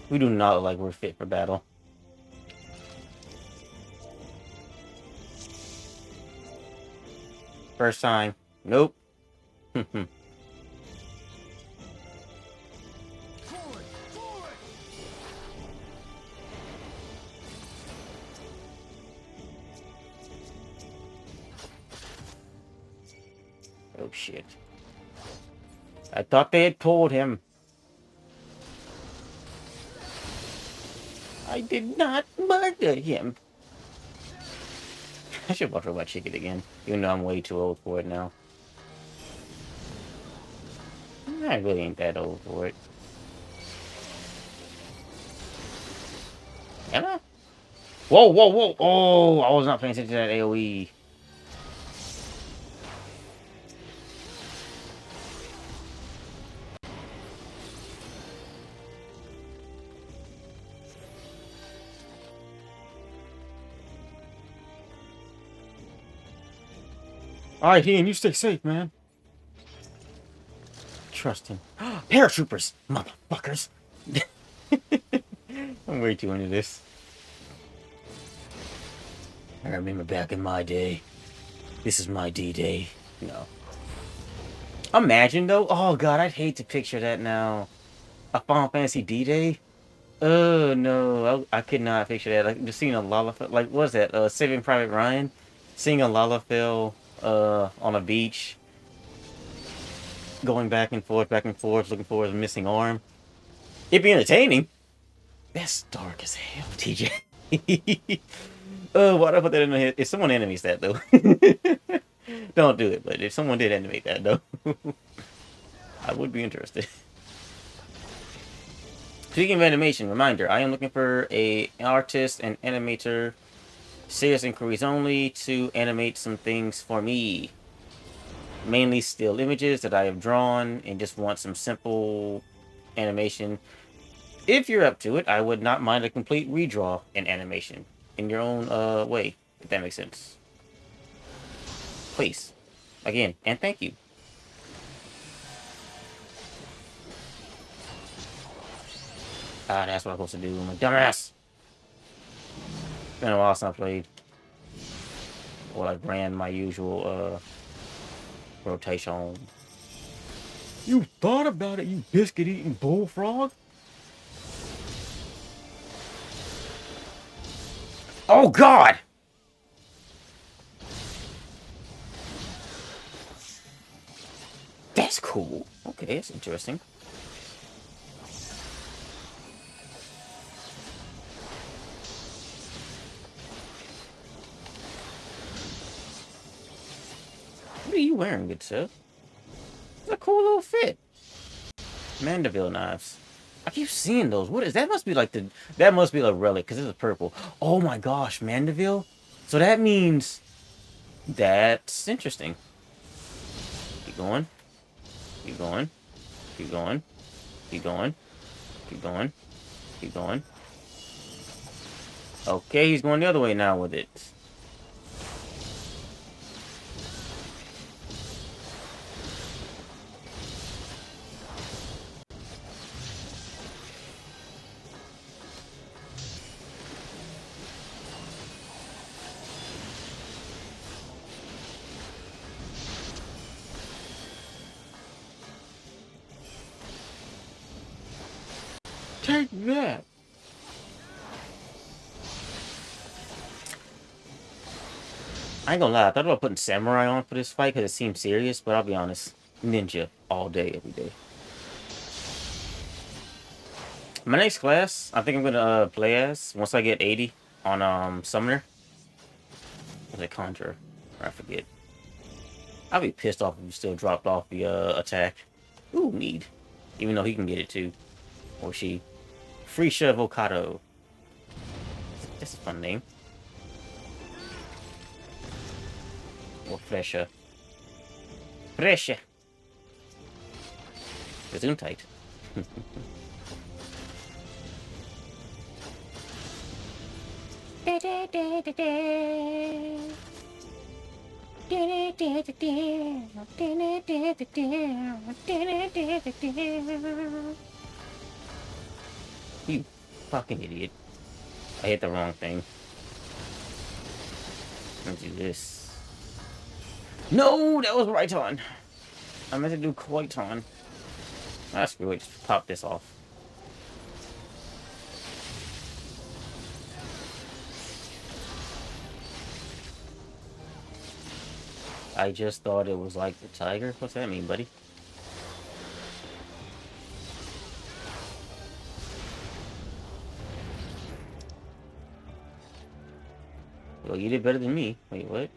We do not look like we're fit for battle. First time. Nope. Oh shit. I thought they had pulled him. I did not murder him. I should watch Robot Chicken again, even though I'm way too old for it now. I really ain't that old for it. Am I? Whoa, whoa, whoa! Oh, I was not paying attention to that AoE. Alright, Ian, you stay safe, man. Trust him. Paratroopers! Motherfuckers! I'm way too into this. I remember back in my day. This is my D-Day. No. Imagine, though. Oh, God, I'd hate to picture that now. A Final Fantasy D-Day? Oh, no. I could not picture that. Like, just seeing a Lalafell. Like, what was that? Saving Private Ryan? Seeing a Lalafell on a beach. Going back and forth, looking for his missing arm. It'd be entertaining. That's dark as hell, TJ. Oh, why'd I put that in the head? If someone animates that, though. Don't do it, but if someone did animate that, though, I would be interested. Speaking of animation, reminder, I am looking for an artist and animator Serious inquiries only to animate some things for me. Mainly still images that I have drawn and just want some simple animation. If you're up to it, I would not mind a complete redraw in animation in your own way, if that makes sense. Please. Again, and thank you. Ah, that's what I'm supposed to do. I'm a dumbass. It's been a while since I played. Or like ran my usual rotation. You thought about it, you biscuit-eating bullfrog? Oh, God! That's cool. Okay, that's interesting. What are you wearing, good sir? It's a cool little fit. Mandeville knives. I keep seeing those. What is that? Must be like the... That must be a relic, because it's purple. Oh my gosh, Mandeville? So that means... That's interesting. Keep going. Keep going. Keep going. Keep going. Keep going. Keep going. Okay, he's going the other way now with it. Take that! I ain't gonna lie, I thought about putting Samurai on for this fight because it seemed serious, but I'll be honest, Ninja all day, every day. My next class, I think I'm gonna play as, once I get 80 on Summoner. Was it Conjurer? I forget. I'll be pissed off if you still dropped off the attack. Ooh, need. Even though he can get it too. Or she. Freesha Avocado. That's a fun name. Or Fresha. Fresha. Zoom tight. You fucking idiot. I hit the wrong thing. Let's do this. No, that was right on. I meant to do quite on. Ah, screw it. Just pop this off. I just thought it was like the tiger. What's that mean, buddy? Well, you did better than me. Wait, what?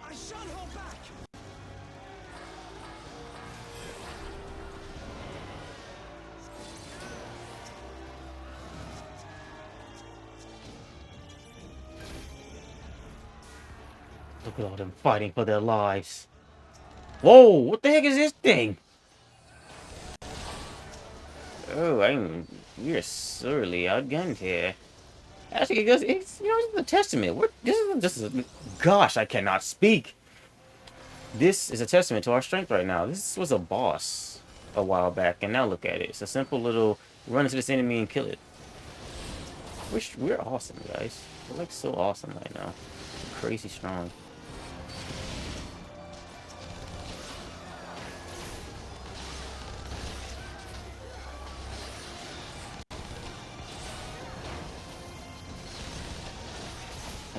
I shan't hold back. Look at all them fighting for their lives. Whoa, what the heck is this thing? Oh, we're sorely outgunned here. Actually, it's you know, it's a testament. This is gosh, I cannot speak. This is a testament to our strength right now. This was a boss a while back, and now look at it. It's a simple little run into this enemy and kill it. We're awesome, guys. We're like so awesome right now. Crazy strong.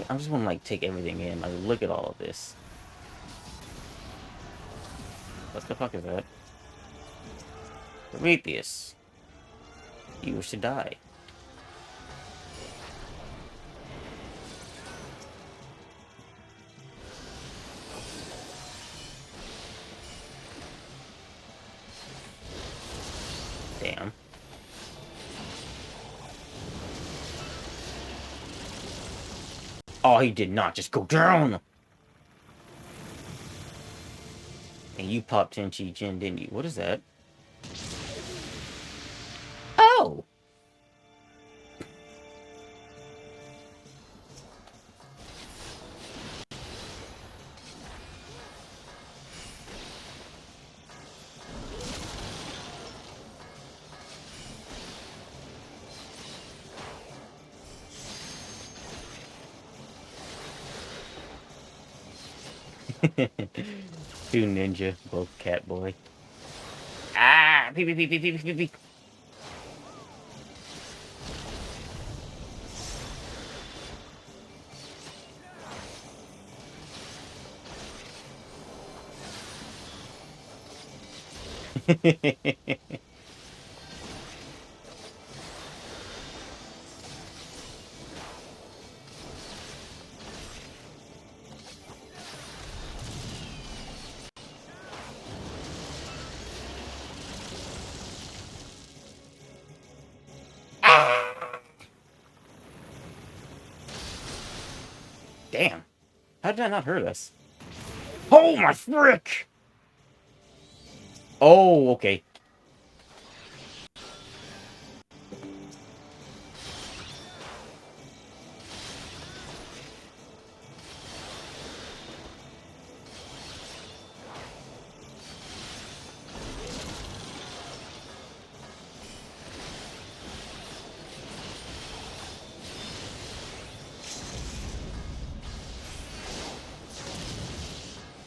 I just want to like take everything in. Like, look at all of this. What the fuck is that? Prometheus. You wish to die. Damn. Oh, he did not just go down. And you popped Tenchi Jin, didn't you? What is that? Oh! Two ninja, both cat boy. Ah! Pee pee pee pee pee pee pee. Damn. How did that not hurt us? Oh my frick! Oh, okay.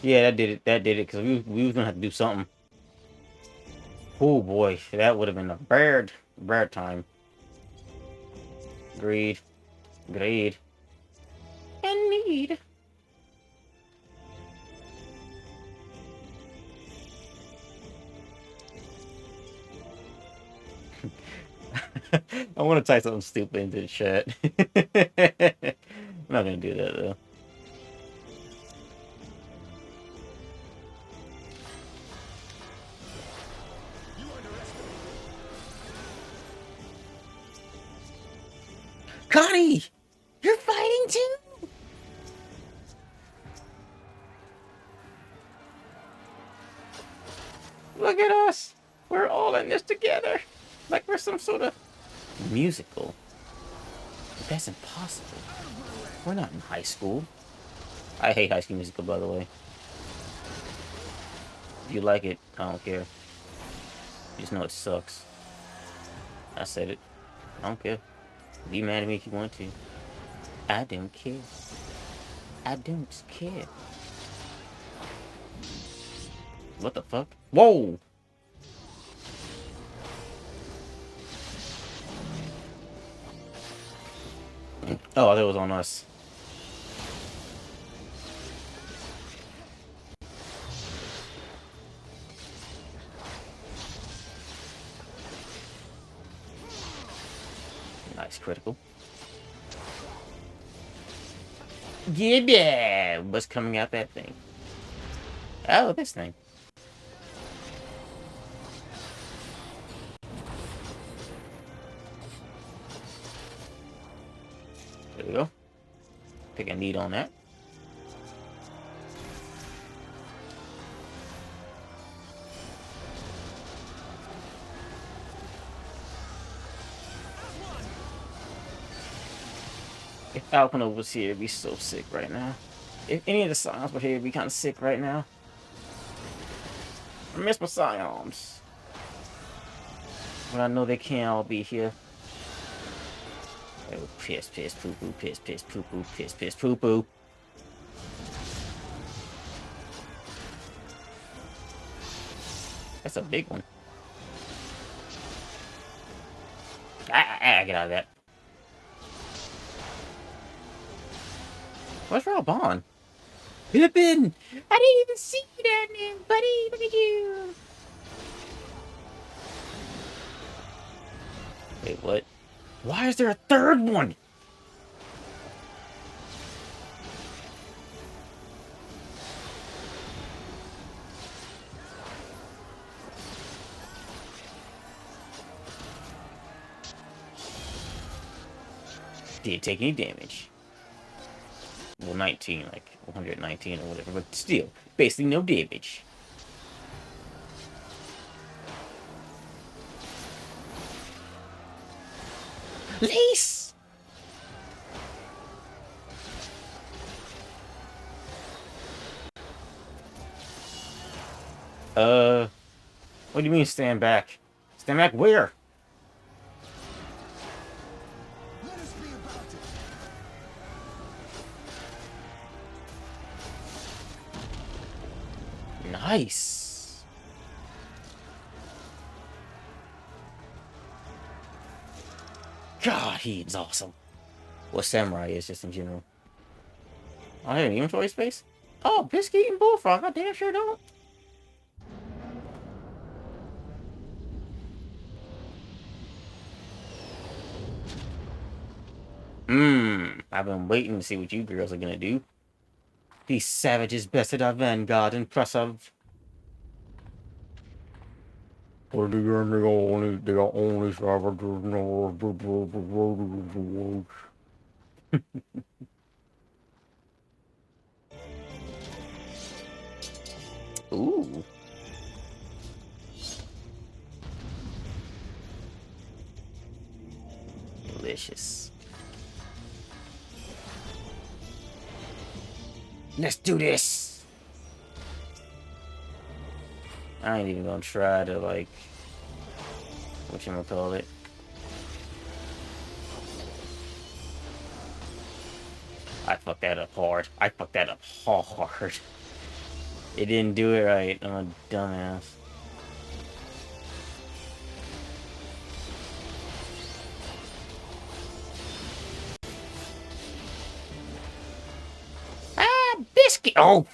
Yeah, that did it. That did it, because we was gonna have to do something. Oh boy, that would have been a bad time. Greed. Greed. And need. I want to type something stupid into the chat. I'm not gonna do that though. Connie! You're fighting too? Look at us! We're all in this together! Like we're some sort of musical. But that's impossible. We're not in high school. I hate High School Musical, by the way. If you like it, I don't care. Just know it sucks. I said it. I don't care. Be mad at me if you want to. I don't care. I don't care. What the fuck? Whoa! Oh, that was on us. Nice critical. Yeah, what's coming out that thing? Oh, this thing. There we go. Pick a need on that. If Alpino was here, it'd be so sick right now. If any of the Scions were here, it'd be kind of sick right now. I miss my Scions. But I know they can't all be here. Oh, piss, piss, poo poo, piss, piss, poo poo, piss, piss, poo poo. That's a big one. Get out of that. What's wrong, Bond? Pippin! I didn't even see you down there, buddy. Look at you. Wait, what? Why is there a third one? Didn't take any damage. Well, 19, like 119 or whatever, but still, basically no damage. Lace! What do you mean stand back? Stand back where? Nice. God, he is awesome. Well, Samurai is just in general. I have an inventory space? Oh, biscuit eating bullfrog. I damn sure don't. I've been waiting to see what you girls are gonna do. These savages bested our vanguard, impressive. Well, the they are only savages. Ooh. Delicious. Let's do this. I ain't even gonna try to, like, whatchamacallit. I fucked that up hard. I fucked that up hard. It didn't do it right. I'm a dumbass. Ah, biscuit! Oh,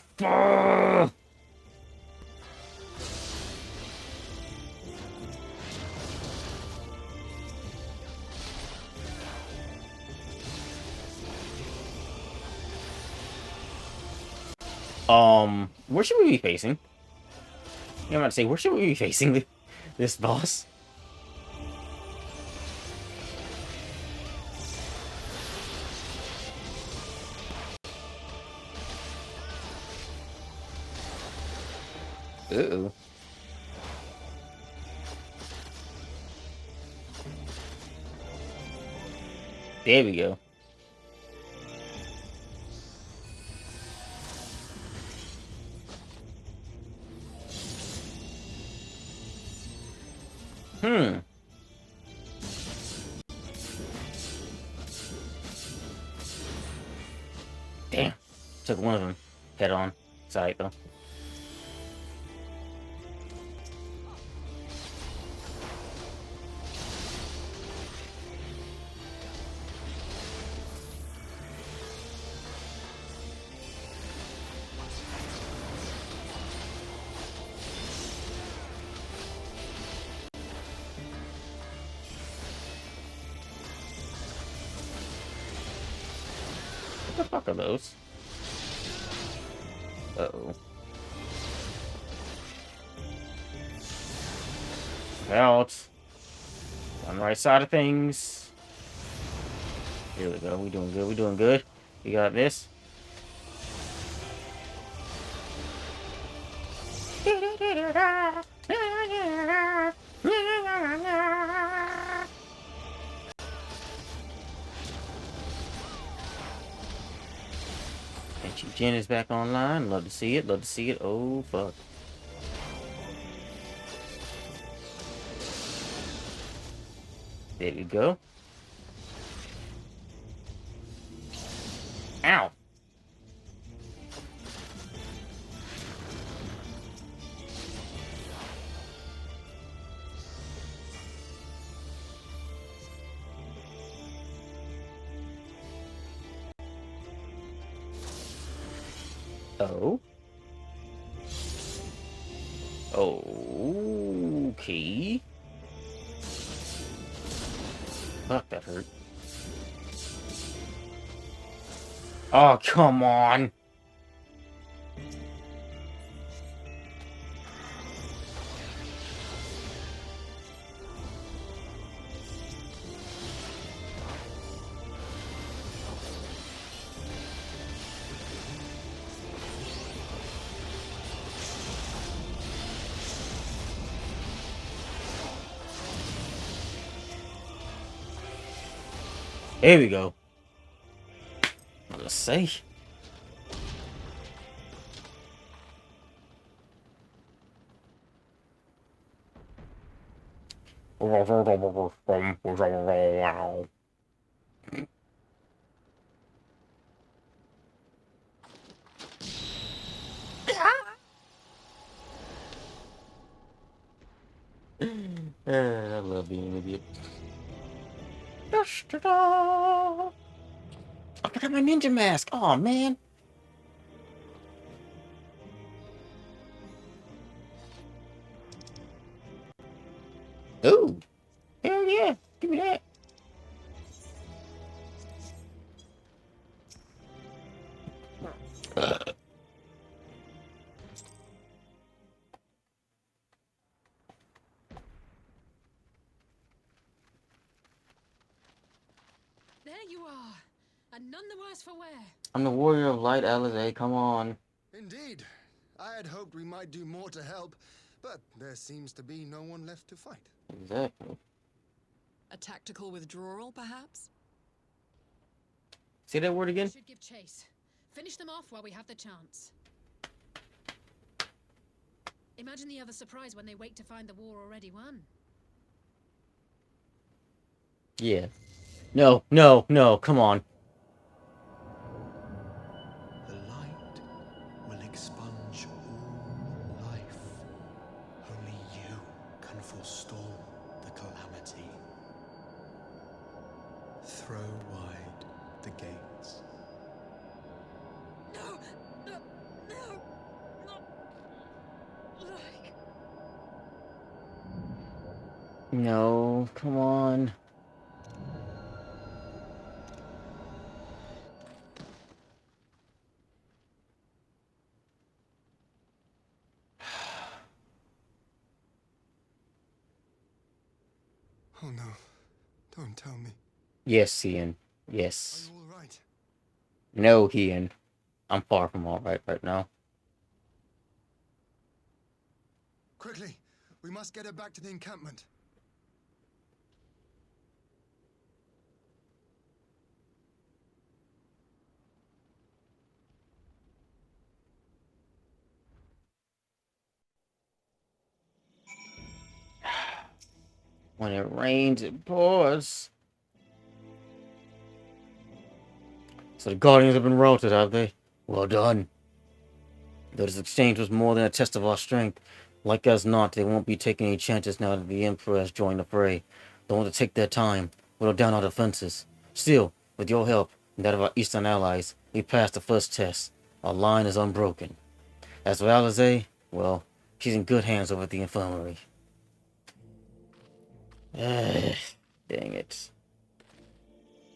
where should we be facing? I'm about to say, where should we be facing this boss? Uh-oh. There we go. Damn. Took one of them head on. Sorry, though. What the fuck are those? Uh-oh. Out. On the right side of things. Here we go. We doing good. We doing good. We got this. And Jen is back online. Love to see it. Love to see it. Oh, fuck. There we go. Ow. Oh. Okay. Fuck, that hurt. Oh, come on. Here we go. Let's see. I love being an idiot. I forgot my ninja mask. Oh man. Ooh. Hell yeah. Give me that. There you are, and none the worse for wear. I'm the warrior of light, Alizé. Come on. Indeed. I had hoped we might do more to help, but there seems to be no one left to fight. Exactly. A tactical withdrawal, perhaps? Say that word again? Should give chase. Finish them off while we have the chance. Imagine the other surprise when they wake to find the war already won. Yeah. No, no, no, come on. The light will expunge all life. Only you can forestall the calamity. Throw wide the gates. No! No! No! Not like... No, come on. Oh no. Don't tell me. Yes, Ian. Yes. Are you all right? No, Ian. I'm far from all right now. Quickly, we must get her back to the encampment. When it rains, it pours. So the Guardians have been routed, have they? Well done. Though this exchange was more than a test of our strength, like as not, they won't be taking any chances now that the Emperor has joined the fray. They want to take their time, whittle down our defenses. Still, with your help and that of our eastern allies, we passed the first test. Our line is unbroken. As for Alizé, well, she's in good hands over at the infirmary. Dang it.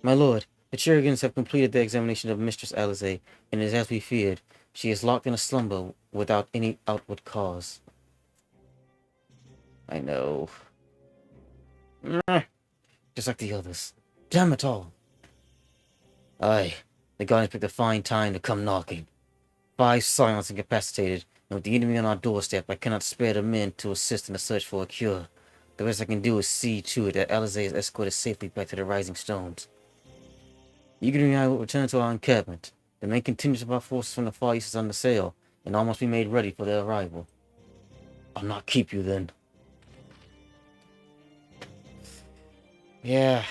My lord, the Chirrigans have completed the examination of Mistress Alizé, and it is as we feared. She is locked in a slumber without any outward cause. I know. Just like the others. Damn it all. Aye, the Guardians picked a fine time to come knocking. 5 scions incapacitated, and with the enemy on our doorstep, I cannot spare the men to assist in the search for a cure. The best I can do is see to it that Alizé is escorted safely back to the Rising Stones. You and I will return to our encampment. The main contingent of our forces from the Far East is under sail, and almost be made ready for their arrival. I'll not keep you then. Yeah.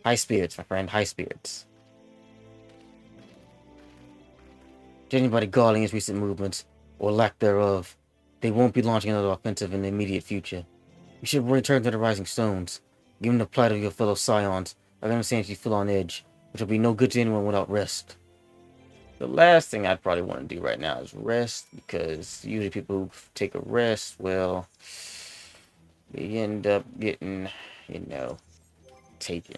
High spirits, my friend, high spirits. Judging by the Guardians' recent movements, or lack thereof, they won't be launching another offensive in the immediate future. You should return to the Rising Stones. Given the plight of your fellow scions, I understand if you feel on edge, which will be no good to anyone without rest. The last thing I'd probably want to do right now is rest, because usually people who take a rest, well, they end up getting, you know, taken.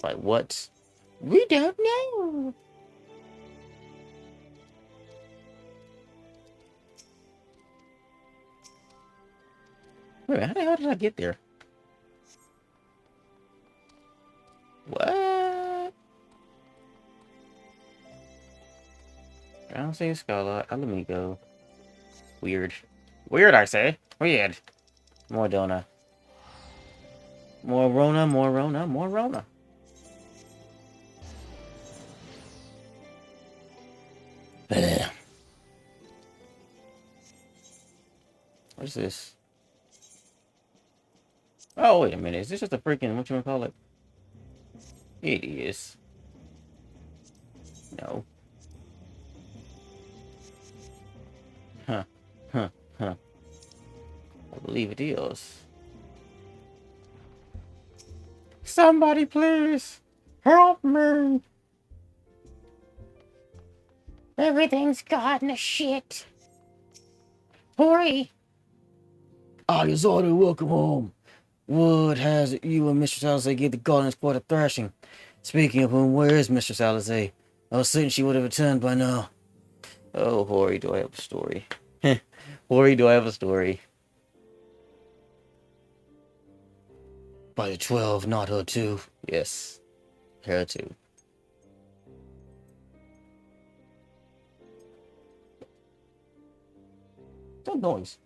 By what? We don't know. Wait, how the hell did I get there? What? I don't see a scholar. Let me go. Weird. Weird, I say. Weird. More donut. More Rona, more Rona, more Rona. Bleh. What's this? Oh, wait a minute. Is this just a freaking, what you want to call it? It is. No. Huh. Huh. Huh. I believe it is. Somebody please help me. Everything's gotten a shit. Wory. Ah, you're already welcome home. Wood has it you and Mistress Alizé give the Guardians quite a thrashing. Speaking of whom, where is Mistress Alizé? I was certain she would have returned by now. Oh, Wory, do I have a story? Wory, do I have a story? By the 12, not her too. Yes, her too. That noise.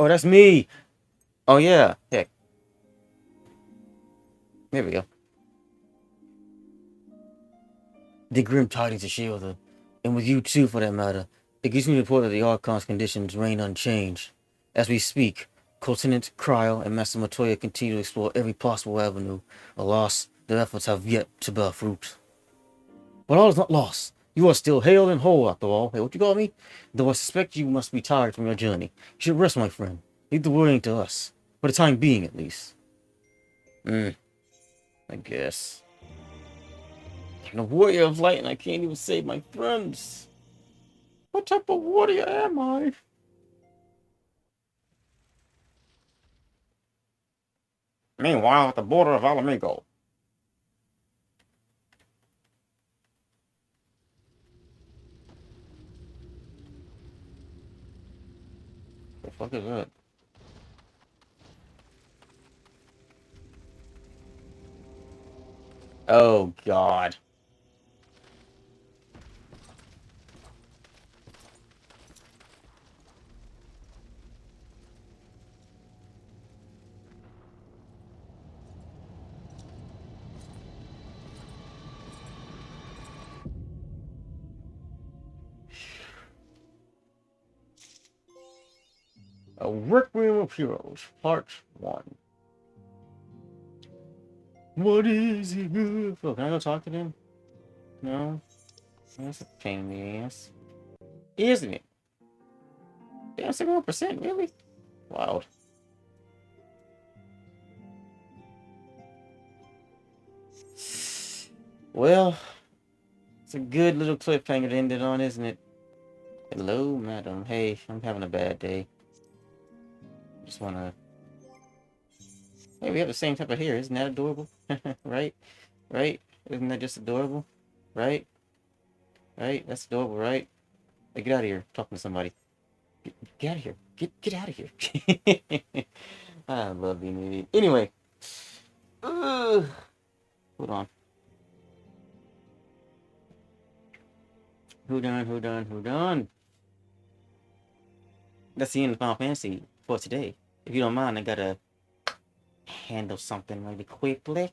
Oh, that's me. Oh, yeah. Heck. There we go. The grim tidings of Shielder, and with you too for that matter. It gives me the report that the Archon's conditions reign unchanged. As we speak, Lieutenant Cryo and Master Matoya continue to explore every possible avenue. Alas, their efforts have yet to bear fruit. But all is not lost. You are still hale and whole after all. Hey, what you call me? Though I suspect you must be tired from your journey. You should rest, my friend. Leave the worrying to us. For the time being, at least. I guess. I'm a warrior of light and I can't even save my friends. What type of warrior am I? Meanwhile, at the border of Alamigo. The fuck is that? Oh, God. A Requiem of Heroes, Part 1. What is he good for? Can I go talk to them? No? That's a pain in the ass. Isn't it? Damn, 71%, really? Wild. Well, it's a good little cliffhanger to end it on, isn't it? Hello, madam. Hey, I'm having a bad day. Just wanna... Hey, we have the same type of hair. Isn't that adorable? Right? Right? Isn't that just adorable? Right? Right? That's adorable, right? Hey, get out of here. Talking to somebody. Get out of here. Get out of here. I love being an idiot. Anyway. Hold on. Who done? That's the end of Final Fantasy for today. If you don't mind, I gotta handle something really quickly.